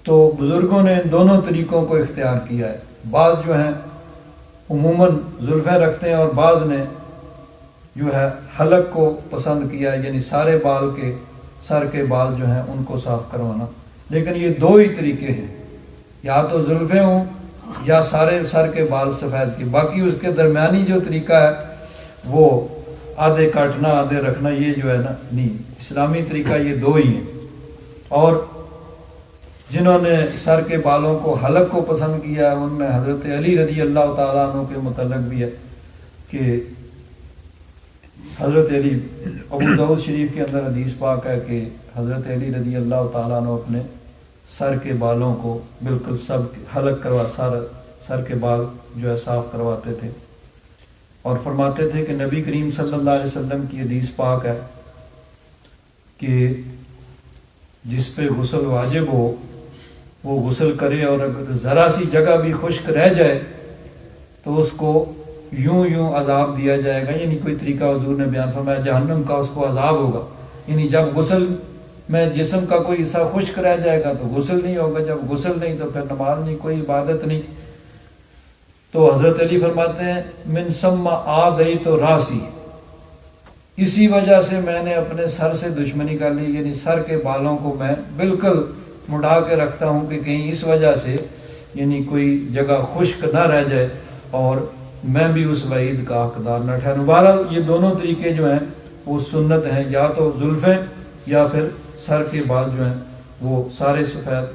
تو بزرگوں نے ان دونوں طریقوں کو اختیار کیا ہے، بعض جو ہیں عموماً زلفیں رکھتے ہیں اور بعض نے جو ہے حلق کو پسند کیا ہے، یعنی سارے بال کے سر کے بال جو ہیں ان کو صاف کروانا۔ لیکن یہ دو ہی طریقے ہیں، یا تو زلفیں ہوں یا سارے سر کے بال سفید کی، باقی اس کے درمیانی جو طریقہ ہے وہ آدھے کاٹنا آدھے رکھنا، یہ جو ہے نا نہیں، اسلامی طریقہ یہ دو ہی ہیں۔ اور جنہوں نے سر کے بالوں کو حلق کو پسند کیا ان میں حضرت علی رضی اللہ تعالیٰ عنہ کے متعلق بھی ہے کہ حضرت علی، ابو داؤد شریف کے اندر حدیث پاک ہے کہ حضرت علی رضی اللہ تعالیٰ عنہ اپنے سر کے بالوں کو بالکل سب حلق کروا سر کے بال جو ہے صاف کرواتے تھے، اور فرماتے تھے کہ نبی کریم صلی اللہ علیہ وسلم کی حدیث پاک ہے کہ جس پہ غسل واجب ہو وہ غسل کرے، اور اگر ذرا سی جگہ بھی خشک رہ جائے تو اس کو یوں عذاب دیا جائے گا، یعنی کوئی طریقہ حضور نے بیان فرمایا جہنم کا اس کو عذاب ہوگا، یعنی جب غسل میں جسم کا کوئی حصہ خشک رہ جائے گا تو غسل نہیں ہوگا، جب غسل نہیں تو پھر نماز نہیں، کوئی عبادت نہیں۔ تو حضرت علی فرماتے ہیں من ثم آذیت راسی، اسی وجہ سے میں نے اپنے سر سے دشمنی کر لی، یعنی سر کے بالوں کو میں بالکل مڑا کے رکھتا ہوں کہ کہیں اس وجہ سے یعنی کوئی جگہ خشک نہ رہ جائے اور میں بھی اس وعید کا حقدار نہ ٹھہروں۔ بہرحال یہ دونوں طریقے جو ہیں وہ سنت ہیں، یا تو زلفیں یا پھر سر کے بال جو ہیں وہ سارے سفید،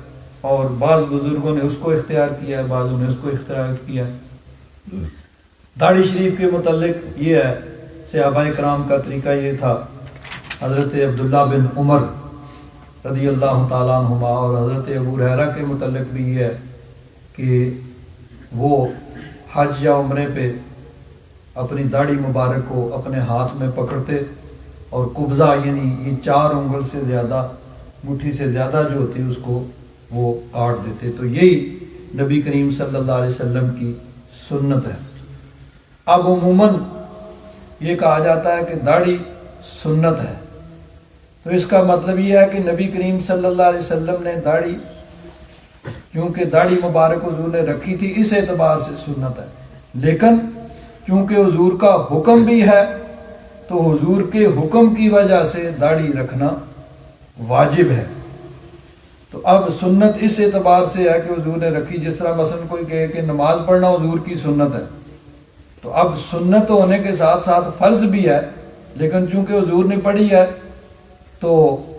اور بعض بزرگوں نے اس کو اختیار کیا ہے، بعضوں نے اس کو اختیار کیا ہے۔ داڑھی شریف کے متعلق یہ ہے، صحابہ کرام کا طریقہ یہ تھا، حضرت عبداللہ بن عمر رضی اللہ تعالیٰ عنہما اور حضرت ابو ہریرہ کے متعلق بھی یہ ہے کہ وہ حج یا عمرے پہ اپنی داڑھی مبارک کو اپنے ہاتھ میں پکڑتے اور قبضہ یعنی یہ 4 انگل سے زیادہ، مٹھی سے زیادہ جو ہوتی اس کو وہ کاٹ دیتے۔ تو یہی نبی کریم صلی اللہ علیہ وسلم کی سنت ہے۔ اب عموماً یہ کہا جاتا ہے کہ داڑھی سنت ہے، تو اس کا مطلب یہ ہے کہ نبی کریم صلی اللہ علیہ وسلم نے داڑھی، چونکہ داڑھی مبارک حضور نے رکھی تھی اس اعتبار سے سنت ہے، لیکن چونکہ حضور کا حکم بھی ہے تو حضور کے حکم کی وجہ سے داڑھی رکھنا واجب ہے۔ تو اب سنت اس اعتبار سے ہے کہ حضور نے رکھی، جس طرح مثلا کوئی کہے کہ نماز پڑھنا حضور کی سنت ہے، تو اب سنت ہونے کے ساتھ ساتھ فرض بھی ہے، لیکن چونکہ حضور نے پڑھی ہے تو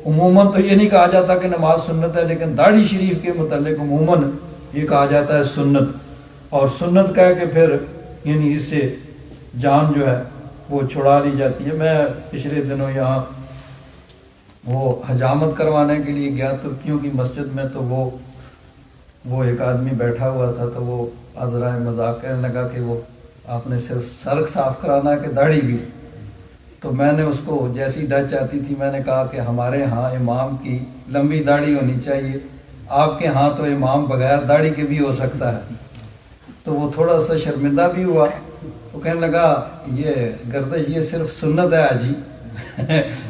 عموماً تو یہ نہیں کہا جاتا کہ نماز سنت ہے، لیکن داڑھی شریف کے متعلق عموماً یہ کہا جاتا ہے سنت، اور سنت کہہ کے پھر یعنی اس سے جان جو ہے وہ چھڑا لی جاتی ہے۔ میں پچھلے دنوں یہاں وہ حجامت کروانے کے لیے گیا ترکیوں کی مسجد میں، تو وہ ایک آدمی بیٹھا ہوا تھا، تو وہ ذرا مذاق کہنے لگا کہ وہ آپ نے صرف سر صاف کرانا ہے کہ داڑھی بھی؟ تو میں نے اس کو جیسی ڈچ آتی تھی میں نے کہا کہ ہمارے ہاں امام کی لمبی داڑھی ہونی چاہیے، آپ کے ہاں تو امام بغیر داڑھی کے بھی ہو سکتا ہے۔ تو وہ تھوڑا سا شرمندہ بھی ہوا، وہ کہنے لگا یہ گردش یہ صرف سنت ہے حاجی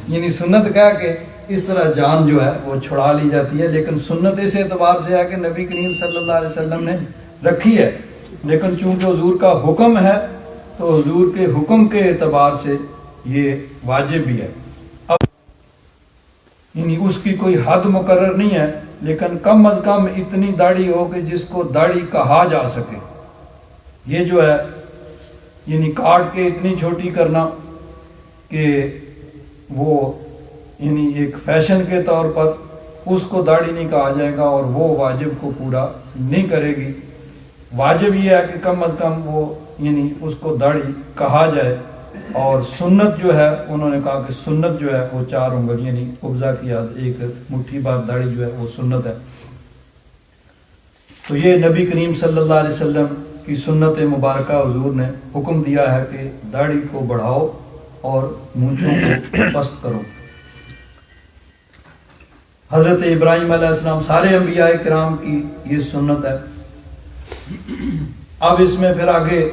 یعنی سنت کہہ کے اس طرح جان جو ہے وہ چھڑا لی جاتی ہے، لیکن سنت اس اعتبار سے ہے کہ نبی کریم صلی اللہ علیہ وسلم نے رکھی ہے، لیکن چونکہ حضور کا حکم ہے تو حضور کے حکم کے اعتبار سے یہ واجب بھی ہے۔ اب یعنی اس کی کوئی حد مقرر نہیں ہے، لیکن کم از کم اتنی داڑھی ہو کہ جس کو داڑھی کہا جا سکے. یہ جو ہے یعنی کاٹ کے اتنی چھوٹی کرنا کہ وہ یعنی ایک فیشن کے طور پر اس کو داڑھی نہیں کہا جائے گا اور وہ واجب کو پورا نہیں کرے گی. واجب یہ ہے کہ کم از کم وہ یعنی اس کو داڑھی کہا جائے. اور سنت جو ہے انہوں نے کہا کہ سنت جو ہے وہ 4 انگل یعنی قبضہ کی یاد ایک مٹھی بھر داڑھی جو ہے وہ سنت ہے. تو یہ نبی کریم صلی اللہ علیہ وسلم کی سنت مبارکہ حضور نے حکم دیا ہے کہ داڑھی کو بڑھاؤ اور مونچھوں کو پست کرو. حضرت ابراہیم علیہ السلام سارے انبیاء کرام کی یہ سنت ہے. اب اس میں پھر آگے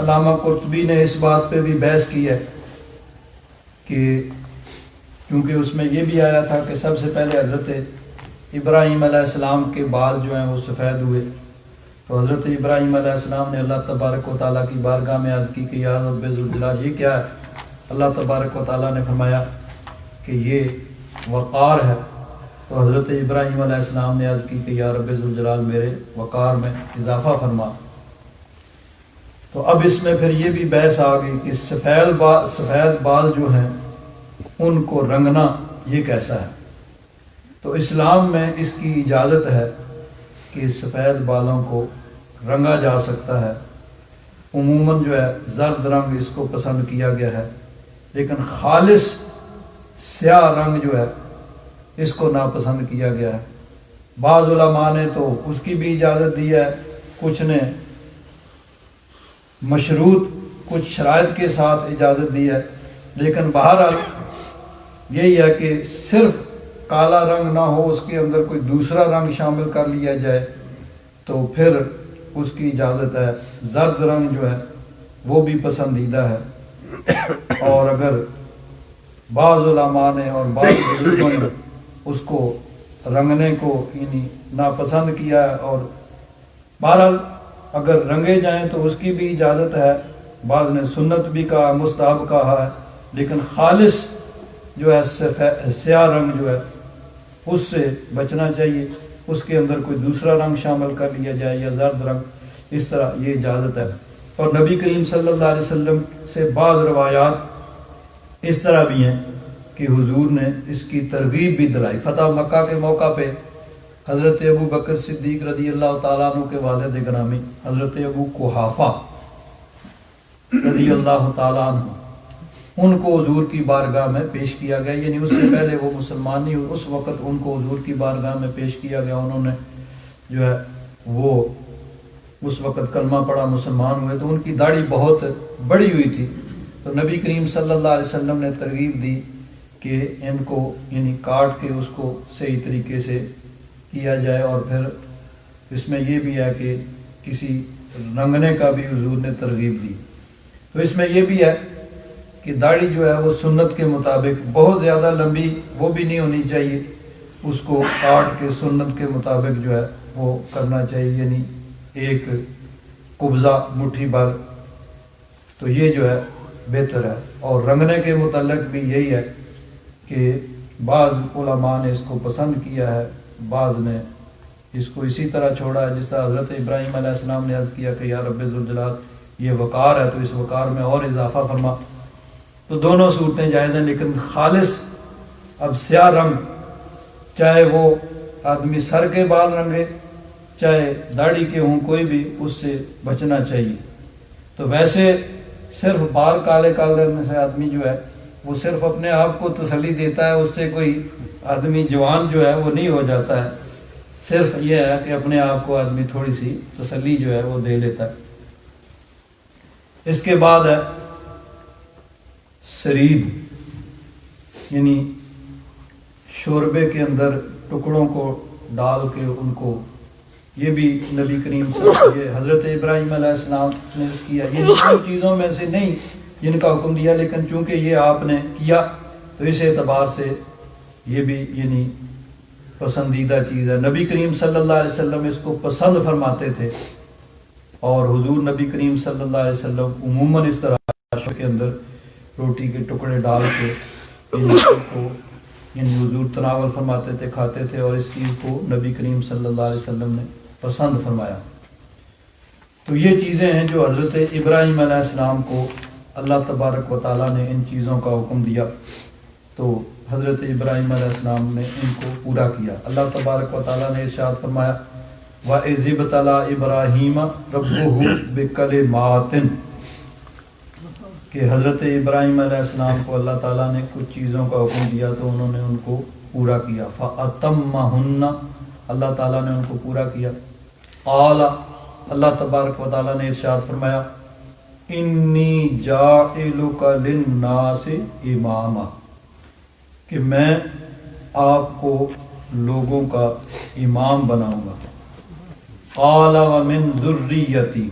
علامہ قرطبی نے اس بات پہ بھی بحث کی ہے کہ کیونکہ اس میں یہ بھی آیا تھا کہ سب سے پہلے حضرت ابراہیم علیہ السلام کے بال جو ہیں وہ سفید ہوئے. تو حضرت ابراہیم علیہ السلام نے اللہ تبارک و تعالیٰ کی بارگاہ میں عرض کی کہ یا رب ذوالجلال یہ کیا ہے؟ اللہ تبارک و تعالیٰ نے فرمایا کہ یہ وقار ہے. تو حضرت ابراہیم علیہ السلام نے عرض کی کہ یا رب ذوالجلال میرے وقار میں اضافہ فرما. تو اب اس میں پھر یہ بھی بحث آ گئی کہ سفید بال جو ہیں ان کو رنگنا یہ کیسا ہے. تو اسلام میں اس کی اجازت ہے کہ سفید بالوں کو رنگا جا سکتا ہے. عموماً جو ہے زرد رنگ اس کو پسند کیا گیا ہے، لیکن خالص سیاہ رنگ جو ہے اس کو ناپسند کیا گیا ہے. بعض علماء نے تو اس کی بھی اجازت دی ہے، کچھ نے مشروط کچھ شرائط کے ساتھ اجازت دی ہے. لیکن بہرحال یہی ہے کہ صرف کالا رنگ نہ ہو، اس کے اندر کوئی دوسرا رنگ شامل کر لیا جائے تو پھر اس کی اجازت ہے. زرد رنگ جو ہے وہ بھی پسندیدہ ہے. اور اگر بعض علماء نے اور بعض بزرگوں نے اس کو رنگنے کو یعنی ناپسند کیا ہے، اور بہرحال اگر رنگے جائیں تو اس کی بھی اجازت ہے. بعض نے سنت بھی کہا، مستحب کہا ہے. لیکن خالص جو ہے سیاہ رنگ جو ہے اس سے بچنا چاہیے. اس کے اندر کوئی دوسرا رنگ شامل کر لیا جائے یا زرد رنگ، اس طرح یہ اجازت ہے. اور نبی کریم صلی اللہ علیہ وسلم سے بعض روایات اس طرح بھی ہیں کہ حضور نے اس کی ترغیب بھی دلائی. فتح مکہ کے موقع پہ حضرت ابو بکر صدیق رضی اللہ تعالیٰ عنہ کے والد گرامی حضرت ابو قحافہ رضی اللہ تعالیٰ عنہ، ان کو حضور کی بارگاہ میں پیش کیا گیا. یعنی اس سے پہلے وہ مسلمان نہیں، اس وقت ان کو حضور کی بارگاہ میں پیش کیا گیا. انہوں نے جو ہے وہ اس وقت کلمہ پڑھا، مسلمان ہوئے. تو ان کی داڑھی بہت بڑی ہوئی تھی. تو نبی کریم صلی اللہ علیہ وسلم نے ترغیب دی کہ ان کو یعنی کاٹ کے اس کو صحیح طریقے سے کیا جائے. اور پھر اس میں یہ بھی ہے کہ کسی رنگنے کا بھی حضور نے ترغیب دی. تو اس میں یہ بھی ہے کہ داڑھی جو ہے وہ سنت کے مطابق بہت زیادہ لمبی وہ بھی نہیں ہونی چاہیے، اس کو کاٹ کے سنت کے مطابق جو ہے وہ کرنا چاہیے، یعنی ایک قبضہ مٹھی بھر. تو یہ جو ہے بہتر ہے. اور رنگنے کے متعلق بھی یہی ہے کہ بعض علماء نے اس کو پسند کیا ہے، بعض نے اس کو اسی طرح چھوڑا ہے. جس طرح حضرت ابراہیم علیہ السلام نے عرض کیا کہ یا رب ذوالجلال یہ وقار ہے تو اس وقار میں اور اضافہ فرما. تو دونوں صورتیں جائز ہیں. لیکن خالص اب سیاہ رنگ، چاہے وہ آدمی سر کے بال رنگے چاہے داڑھی کے ہوں، کوئی بھی اس سے بچنا چاہیے. تو ویسے صرف بال کالے کرنے سے آدمی جو ہے وہ صرف اپنے آپ کو تسلی دیتا ہے، اس سے کوئی آدمی جوان جو ہے وہ نہیں ہو جاتا ہے. صرف یہ ہے کہ اپنے آپ کو آدمی تھوڑی سی تسلی جو ہے وہ دے لیتا ہے. اس کے بعد ہے سرید، یعنی شوربے کے اندر ٹکڑوں کو ڈال کے ان کو، یہ بھی نبی کریم صلی اللہ علیہ وسلم یہ حضرت ابراہیم علیہ السلام نے کیا. یہ ان چیزوں میں سے نہیں جن کا حکم دیا، لیکن چونکہ یہ آپ نے کیا تو اس اعتبار سے یہ بھی یعنی پسندیدہ چیز ہے. نبی کریم صلی اللہ علیہ وسلم اس کو پسند فرماتے تھے. اور حضور نبی کریم صلی اللہ علیہ وسلم عموماً اس طرح کے اندر روٹی کے ٹکڑے ڈال کے ان کو یعنی حضور تناول فرماتے تھے، کھاتے تھے، اور اس چیز کو نبی کریم صلی اللہ علیہ وسلم نے پسند فرمایا۔ تو یہ چیزیں ہیں جو حضرت ابراہیم علیہ السلام کو اللہ تبارک و تعالیٰ نے ان چیزوں کا حکم دیا، تو حضرت ابراہیم علیہ السلام نے ان کو پورا کیا۔ اللہ تبارک و تعالیٰ نے ارشاد فرمایا وَإِذِ ابْتَلَىٰ إِبْرَاهِيمَ رَبُّهُ بِكَلِمَاتٍ کہ حضرت ابراہیم علیہ السلام کو اللہ تعالیٰ نے کچھ چیزوں کا حکم دیا تو انہوں نے ان کو پورا کیا۔ فَأَتَمَّهُنَّ اللہ تعالیٰ نے ان کو پورا کیا۔ قَالَ اللہ تبارک و تعالیٰ نے ارشاد فرمایا اِنِّي جَاعِلُكَ لِلنَّاسِ إِمَامًا کہ میں آپ کو لوگوں کا امام بناؤں گا۔ قال ومن ذریتی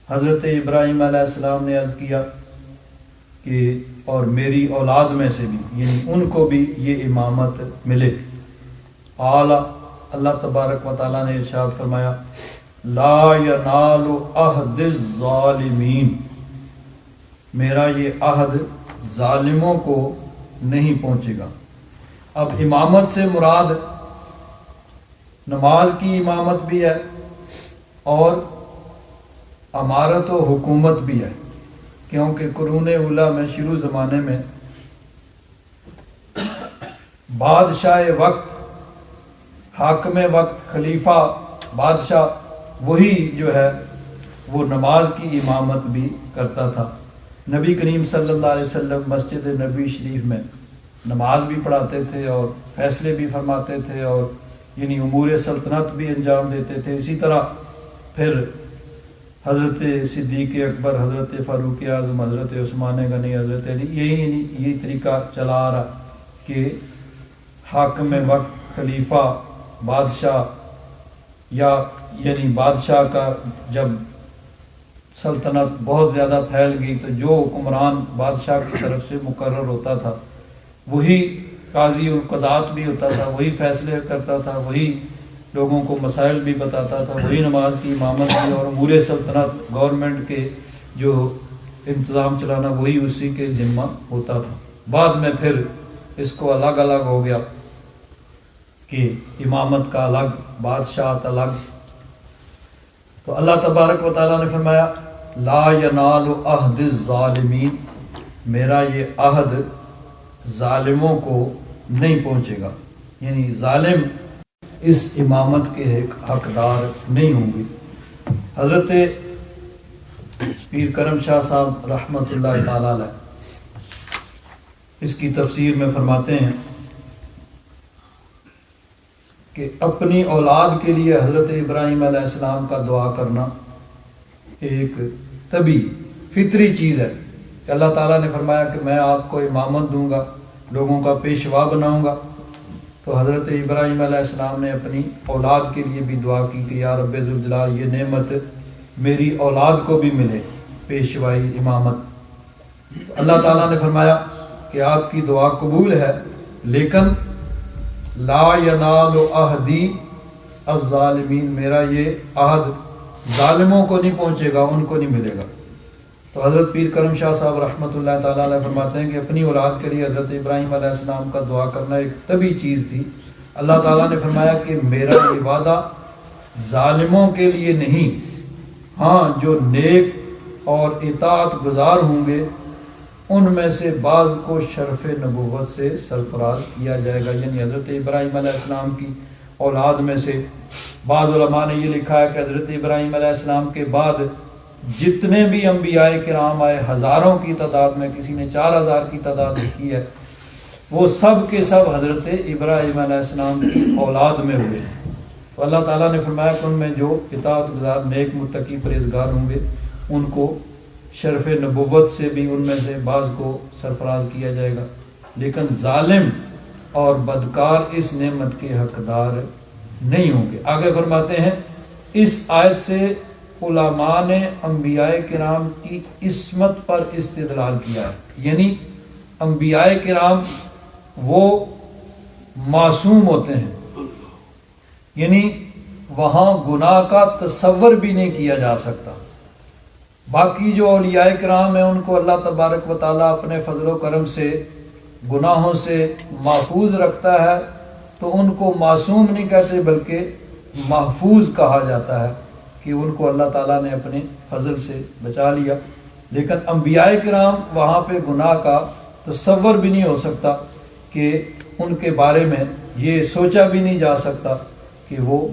حضرت ابراہیم علیہ السلام نے عرض کیا کہ اور میری اولاد میں سے بھی، یعنی ان کو بھی یہ امامت ملے۔ قال اللہ تبارک و تعالیٰ نے ارشاد فرمایا لا ینال عہد الظالمین میرا یہ عہد ظالموں کو نہیں پہنچے گا۔ اب امامت سے مراد نماز کی امامت بھی ہے اور امارت و حکومت بھی ہے، کیونکہ قرون اولیٰ میں شروع زمانے میں بادشاہ وقت، حاکم وقت، خلیفہ، بادشاہ وہی جو ہے وہ نماز کی امامت بھی کرتا تھا۔ نبی کریم صلی اللہ علیہ وسلم مسجد نبی شریف میں نماز بھی پڑھاتے تھے اور فیصلے بھی فرماتے تھے اور یعنی امور سلطنت بھی انجام دیتے تھے۔ اسی طرح پھر حضرت صدیق اکبر، حضرت فاروق اعظم، حضرت عثمان غنی، حضرت علی، یہی طریقہ چلا آ رہا کہ حاکم وقت، خلیفہ، بادشاہ یا یعنی بادشاہ کا جب سلطنت بہت زیادہ پھیل گئی تو جو حکمران بادشاہ کی طرف سے مقرر ہوتا تھا وہی قاضی القضات بھی ہوتا تھا، وہی فیصلے کرتا تھا، وہی لوگوں کو مسائل بھی بتاتا تھا، وہی نماز کی امامت بھی، اور امور سلطنت گورنمنٹ کے جو انتظام چلانا وہی اسی کے ذمہ ہوتا تھا۔ بعد میں پھر اس کو الگ الگ ہو گیا کہ امامت کا الگ، بادشاہت الگ۔ تو اللہ تبارک و تعالیٰ نے فرمایا لا ینال عہد الظالمین میرا یہ عہد ظالموں کو نہیں پہنچے گا، یعنی ظالم اس امامت کے حقدار نہیں ہوں گے۔ حضرت پیر کرم شاہ صاحب رحمۃ اللہ تعالی علیہ اس کی تفسیر میں فرماتے ہیں کہ اپنی اولاد کے لیے حضرت ابراہیم علیہ السلام کا دعا کرنا ایک طبی فطری چیز ہے کہ اللہ تعالیٰ نے فرمایا کہ میں آپ کو امامت دوں گا، لوگوں کا پیشوا بناؤں گا۔ تو حضرت ابراہیم علیہ السلام نے اپنی اولاد کے لیے بھی دعا کی کہ یا رب ذوالجلال یہ نعمت میری اولاد کو بھی ملے، پیشوائی، امامت۔ اللہ تعالیٰ نے فرمایا کہ آپ کی دعا قبول ہے، لیکن لا ینال عہدی الظالمین میرا یہ عہد ظالموں کو نہیں پہنچے گا، ان کو نہیں ملے گا۔ تو حضرت پیر کرم شاہ صاحب رحمۃ اللہ تعالیٰ علیہ فرماتے ہیں کہ اپنی اولاد کے لیے حضرت ابراہیم علیہ السلام کا دعا کرنا ایک طبی چیز تھی۔ اللہ تعالیٰ نے فرمایا کہ میرا یہ وعدہ ظالموں کے لیے نہیں، ہاں جو نیک اور اطاعت گزار ہوں گے ان میں سے بعض کو شرف نبوت سے سرفراز کیا جائے گا۔ یعنی حضرت ابراہیم علیہ السلام کی اولاد میں سے بعض علماء نے یہ لکھا ہے کہ حضرت ابراہیم علیہ السلام کے بعد جتنے بھی انبیاء کرام آئے، ہزاروں کی تعداد میں، کسی نے 4000 کی تعداد لکھی ہے، وہ سب کے سب حضرت ابراہیم علیہ السلام کی اولاد میں ہوئے۔ تو اللہ تعالیٰ نے فرمایا کہ ان میں جو اطاعت گزار نیک متقی پرہیزگار ہوں گے ان کو شرف نبوت سے بھی ان میں سے بعض کو سرفراز کیا جائے گا، لیکن ظالم اور بدکار اس نعمت کے حقدار نہیں ہوں گے۔ آگے فرماتے ہیں اس آیت سے علماء نے انبیاء کرام کی عصمت پر استدلال کیا ہے، یعنی انبیاء کرام وہ معصوم ہوتے ہیں، یعنی وہاں گناہ کا تصور بھی نہیں کیا جا سکتا۔ باقی جو اولیاء کرام ہیں ان کو اللہ تبارک و تعالیٰ اپنے فضل و کرم سے گناہوں سے محفوظ رکھتا ہے تو ان کو معصوم نہیں کہتے بلکہ محفوظ کہا جاتا ہے کہ ان کو اللہ تعالیٰ نے اپنے فضل سے بچا لیا. لیکن انبیاء کرام وہاں پہ گناہ کا تصور بھی نہیں ہو سکتا کہ ان کے بارے میں یہ سوچا بھی نہیں جا سکتا کہ وہ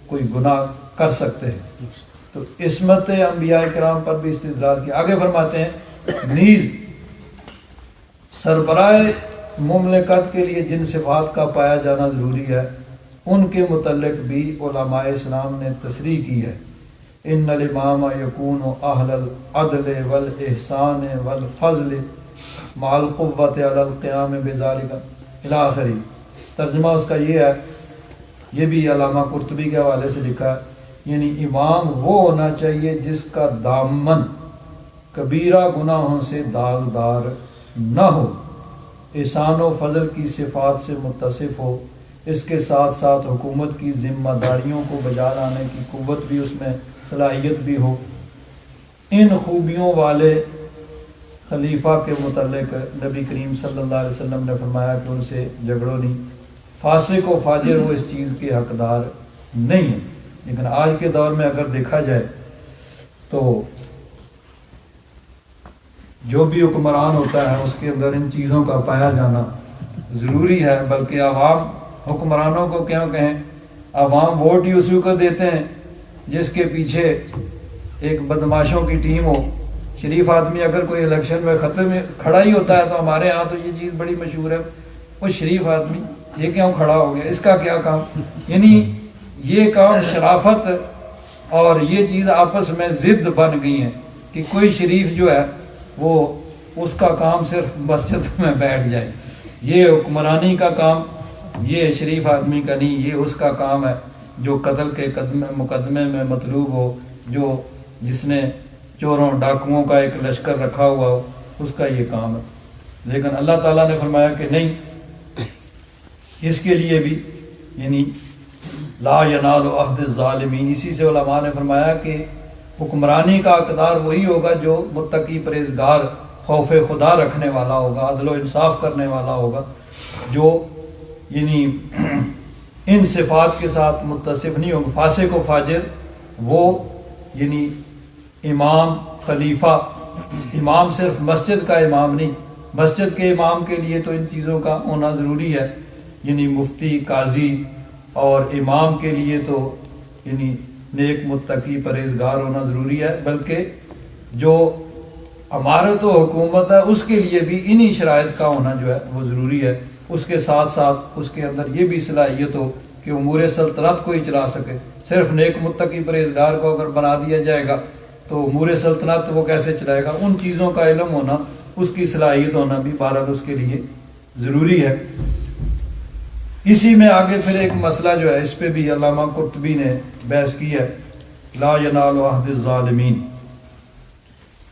کوئی گناہ کر سکتے ہیں. تو عصمت انبیاء کرام پر بھی استدلال کیا. آگے فرماتے ہیں نیز سربراہ مملکت کے لیے جن صفات کا پایا جانا ضروری ہے ان کے متعلق بھی علماء اسلام نے تصریح کی ہے. ان الامام یکون اہل العدل والاحسان والفضل مع القوۃ علی القیام بذلک الی آخری. ترجمہ اس کا یہ ہے، یہ بھی علامہ قرطبی کے حوالے سے لکھا ہے، یعنی امام وہ ہونا چاہیے جس کا دامن کبیرہ گناہوں سے داغدار نہ ہو، احسان و فضل کی صفات سے متصف ہو، اس کے ساتھ ساتھ حکومت کی ذمہ داریوں کو بجا لانے کی قوت بھی اس میں صلاحیت بھی ہو. ان خوبیوں والے خلیفہ کے متعلق نبی کریم صلی اللہ علیہ وسلم نے فرمایا کہ ان سے جھگڑو نہیں. فاسق و فاجر وہ اس چیز کے حقدار نہیں ہیں. لیکن آج کے دور میں اگر دیکھا جائے تو جو بھی حکمران ہوتا ہے اس کے اندر ان چیزوں کا پایا جانا ضروری ہے. بلکہ عوام حکمرانوں کو کیوں کہیں، عوام ووٹ ہی اسی کو دیتے ہیں جس کے پیچھے ایک بدماشوں کی ٹیم ہو. شریف آدمی اگر کوئی الیکشن میں کھڑا ہی ہوتا ہے تو ہمارے ہاں تو یہ چیز بڑی مشہور ہے، وہ شریف آدمی یہ کیوں کھڑا ہو گیا، اس کا کیا کام. یعنی یہ کام شرافت اور یہ چیز آپس میں ضد بن گئی ہیں کہ کوئی شریف جو ہے وہ اس کا کام صرف مسجد میں بیٹھ جائے. یہ حکمرانی کا کام یہ شریف آدمی کا نہیں، یہ اس کا کام ہے جو قتل کے مقدمے میں مطلوب ہو، جو جس نے چوروں ڈاکوؤں کا ایک لشکر رکھا ہوا ہو، اس کا یہ کام ہے. لیکن اللہ تعالیٰ نے فرمایا کہ نہیں، اس کے لیے بھی یعنی لا ینال عہد الظالمین. اسی سے علماء نے فرمایا کہ حکمرانی کا اقدار وہی ہوگا جو متقی پرہیزگار خوف خدا رکھنے والا ہوگا، عدل و انصاف کرنے والا ہوگا، جو یعنی ان صفات کے ساتھ متصف نہیں ہوگا. فاسق و فاجر وہ یعنی امام خلیفہ، امام صرف مسجد کا امام نہیں، مسجد کے امام کے لیے تو ان چیزوں کا ہونا ضروری ہے، یعنی مفتی، قاضی، اور امام کے لیے تو یعنی نیک متقی پرہیزگار ہونا ضروری ہے. بلکہ جو امارت و حکومت ہے اس کے لیے بھی انہی شرائط کا ہونا جو ہے وہ ضروری ہے. اس کے ساتھ ساتھ اس کے اندر یہ بھی صلاحیت ہو کہ امور سلطنت کو ہی چلا سکے. صرف نیک متقی پرہیزگار کو اگر بنا دیا جائے گا تو امور سلطنت وہ کیسے چلائے گا. ان چیزوں کا علم ہونا، اس کی صلاحیت ہونا بھی بہرحال اس کے لیے ضروری ہے. اسی میں آگے پھر ایک مسئلہ جو ہے اس پہ بھی علامہ قرطبی نے بحث کی ہے، لا ینال عہد الظالمین،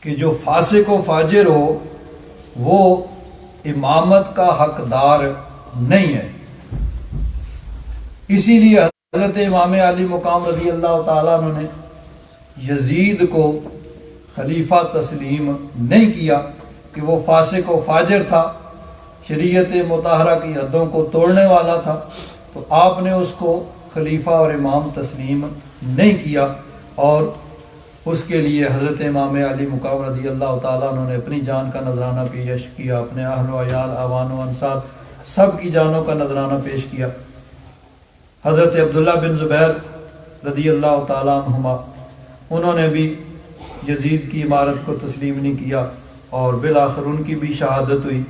کہ جو فاسق و فاجر ہو وہ امامت کا حقدار نہیں ہے. اسی لیے حضرت امام علی مقام رضی اللہ تعالیٰ عنہ نے یزید کو خلیفہ تسلیم نہیں کیا کہ وہ فاسق و فاجر تھا، شریعت مطہرہ کی حدوں کو توڑنے والا تھا، تو آپ نے اس کو خلیفہ اور امام تسلیم نہیں کیا. اور اس کے لیے حضرت امام علی مقام رضی اللہ تعالیٰ عنہ نے اپنی جان کا نذرانہ پیش کیا، اپنے اہل و عیال، اعوان و انصار سب کی جانوں کا نذرانہ پیش کیا. حضرت عبداللہ بن زبیر رضی اللہ تعالیٰ عنہما انہوں نے بھی یزید کی امارت کو تسلیم نہیں کیا اور بالآخر ان کی بھی شہادت ہوئی.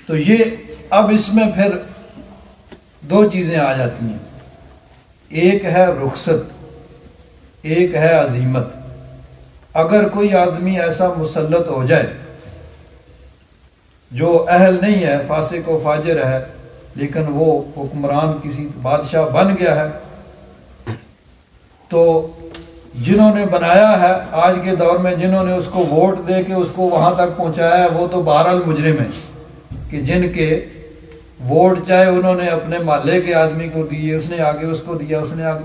تو یہ اب اس میں پھر دو چیزیں آ جاتی ہیں، ایک ہے رخصت، ایک ہے عزیمت. اگر کوئی آدمی ایسا مسلط ہو جائے جو اہل نہیں ہے، فاسق و فاجر ہے، لیکن وہ حکمران کسی بادشاہ بن گیا ہے، تو جنہوں نے بنایا ہے آج کے دور میں، جنہوں نے اس کو ووٹ دے کے اس کو وہاں تک پہنچایا ہے، وہ تو بہرحال مجرم ہیں کہ جن کے ووٹ چاہے انہوں نے اپنے محلے کے آدمی کو دیے، اس نے آگے اس کو دیا، اس نے آگے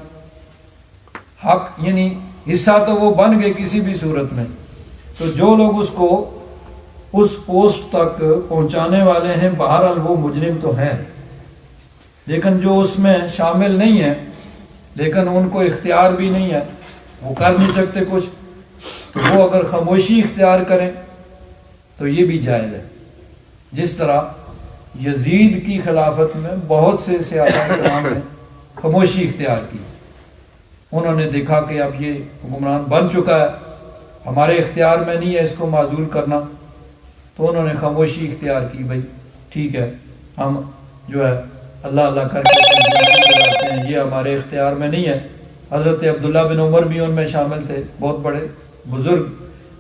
حق یعنی حصہ تو وہ بن گئے کسی بھی صورت میں. تو جو لوگ اس کو اس پوسٹ تک پہنچانے والے ہیں، بہرحال وہ مجرم تو ہیں، لیکن جو اس میں شامل نہیں ہیں لیکن ان کو اختیار بھی نہیں ہے، وہ کر نہیں سکتے کچھ، تو وہ اگر خاموشی اختیار کریں تو یہ بھی جائز ہے۔ جس طرح یزید کی خلافت میں بہت سے صحابہ کرام نے خاموشی اختیار کی، انہوں نے دیکھا کہ اب یہ حکمران بن چکا ہے، ہمارے اختیار میں نہیں ہے اس کو معزول کرنا، تو انہوں نے خاموشی اختیار کی، بھائی ٹھیک ہے ہم جو ہے اللہ اللہ کر کے گزارتے ہیں، یہ ہمارے اختیار میں نہیں ہے۔ حضرت عبداللہ بن عمر بھی ان میں شامل تھے، بہت بڑے بزرگ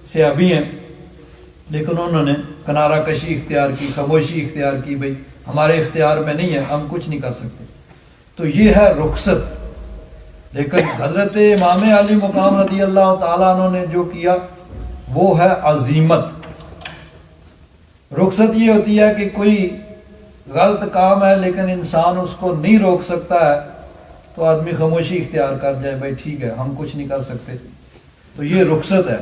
صحابی ہیں، لیکن انہوں نے کنارہ کشی اختیار کی، خاموشی اختیار کی، بھائی ہمارے اختیار میں نہیں ہے، ہم کچھ نہیں کر سکتے، تو یہ ہے رخصت۔ لیکن حضرت امام علی مقام رضی اللہ تعالیٰ عنہ نے جو کیا وہ ہے عزیمت۔ رخصت یہ ہوتی ہے کہ کوئی غلط کام ہے لیکن انسان اس کو نہیں روک سکتا ہے تو آدمی خاموشی اختیار کر جائے، بھائی ٹھیک ہے ہم کچھ نہیں کر سکتے، تو یہ رخصت ہے۔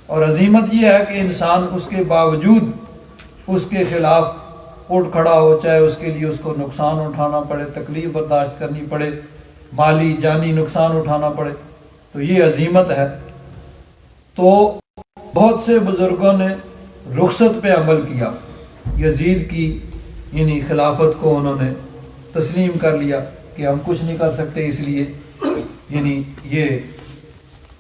اور عزیمت یہ ہے کہ انسان اس کے باوجود اس کے خلاف اٹھ کھڑا ہو، چاہے اس کے لیے اس کو نقصان اٹھانا پڑے، تکلیف برداشت کرنی پڑے، مالی جانی نقصان اٹھانا پڑے، تو یہ عزیمت ہے۔ تو بہت سے بزرگوں نے رخصت پہ عمل کیا، یزید کی یعنی خلافت کو انہوں نے تسلیم کر لیا کہ ہم کچھ نہیں کر سکتے، اس لیے یعنی یہ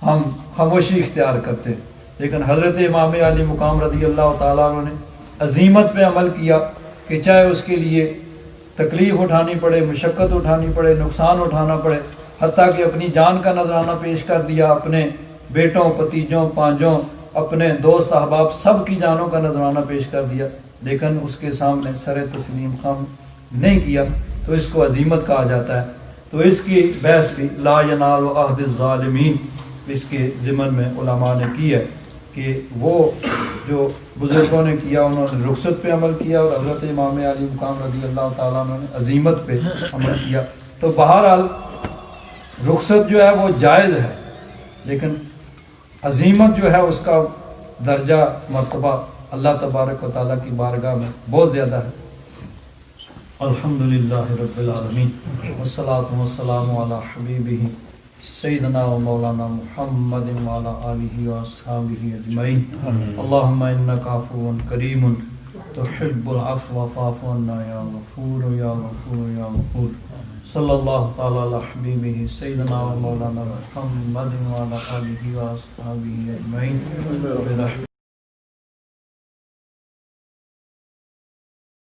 ہم خاموشی اختیار کرتے ہیں۔ لیکن حضرت امام علی مقام رضی اللہ تعالیٰ عنہ نے عزیمت پہ عمل کیا کہ چاہے اس کے لیے تکلیف اٹھانی پڑے، مشقت اٹھانی پڑے، نقصان اٹھانا پڑے، حتیٰ کہ اپنی جان کا نذرانہ پیش کر دیا، اپنے بیٹوں، بھتیجوں، پانجوں، اپنے دوست احباب سب کی جانوں کا نذرانہ پیش کر دیا، لیکن اس کے سامنے سر تسلیم خم نہیں کیا، تو اس کو عزیمت کہا جاتا ہے۔ تو اس کی بحث بھی لا ینال عہد الظالمین اس کے ضمن میں علماء نے کی ہے کہ وہ جو بزرگوں نے کیا انہوں نے رخصت پہ عمل کیا، اور حضرت امام علی مقام رضی اللہ تعالیٰ عنہ نے عزیمت پہ عمل کیا۔ تو بہرحال رخصت جو ہے وہ جائز ہے، لیکن عزیمت جو ہے اس کا درجہ مرتبہ اللہ تبارک و تعالیٰ کی بارگاہ میں بہت زیادہ ہے۔ الحمدللہ رب العالمین والصلاة والسلام علی حبیبہ سیدنا و مولانا محمد وعلی آلہ واصحابہ اجمعین۔ اللہم انک عفو کریم تحب العفو فاعف عنا یا غفور یا غفور یا غفور۔ صلی اللہ تعالی علی حبیبہ سیدنا و مولانا محمد وعلی آلہ واصحابہ اجمعین۔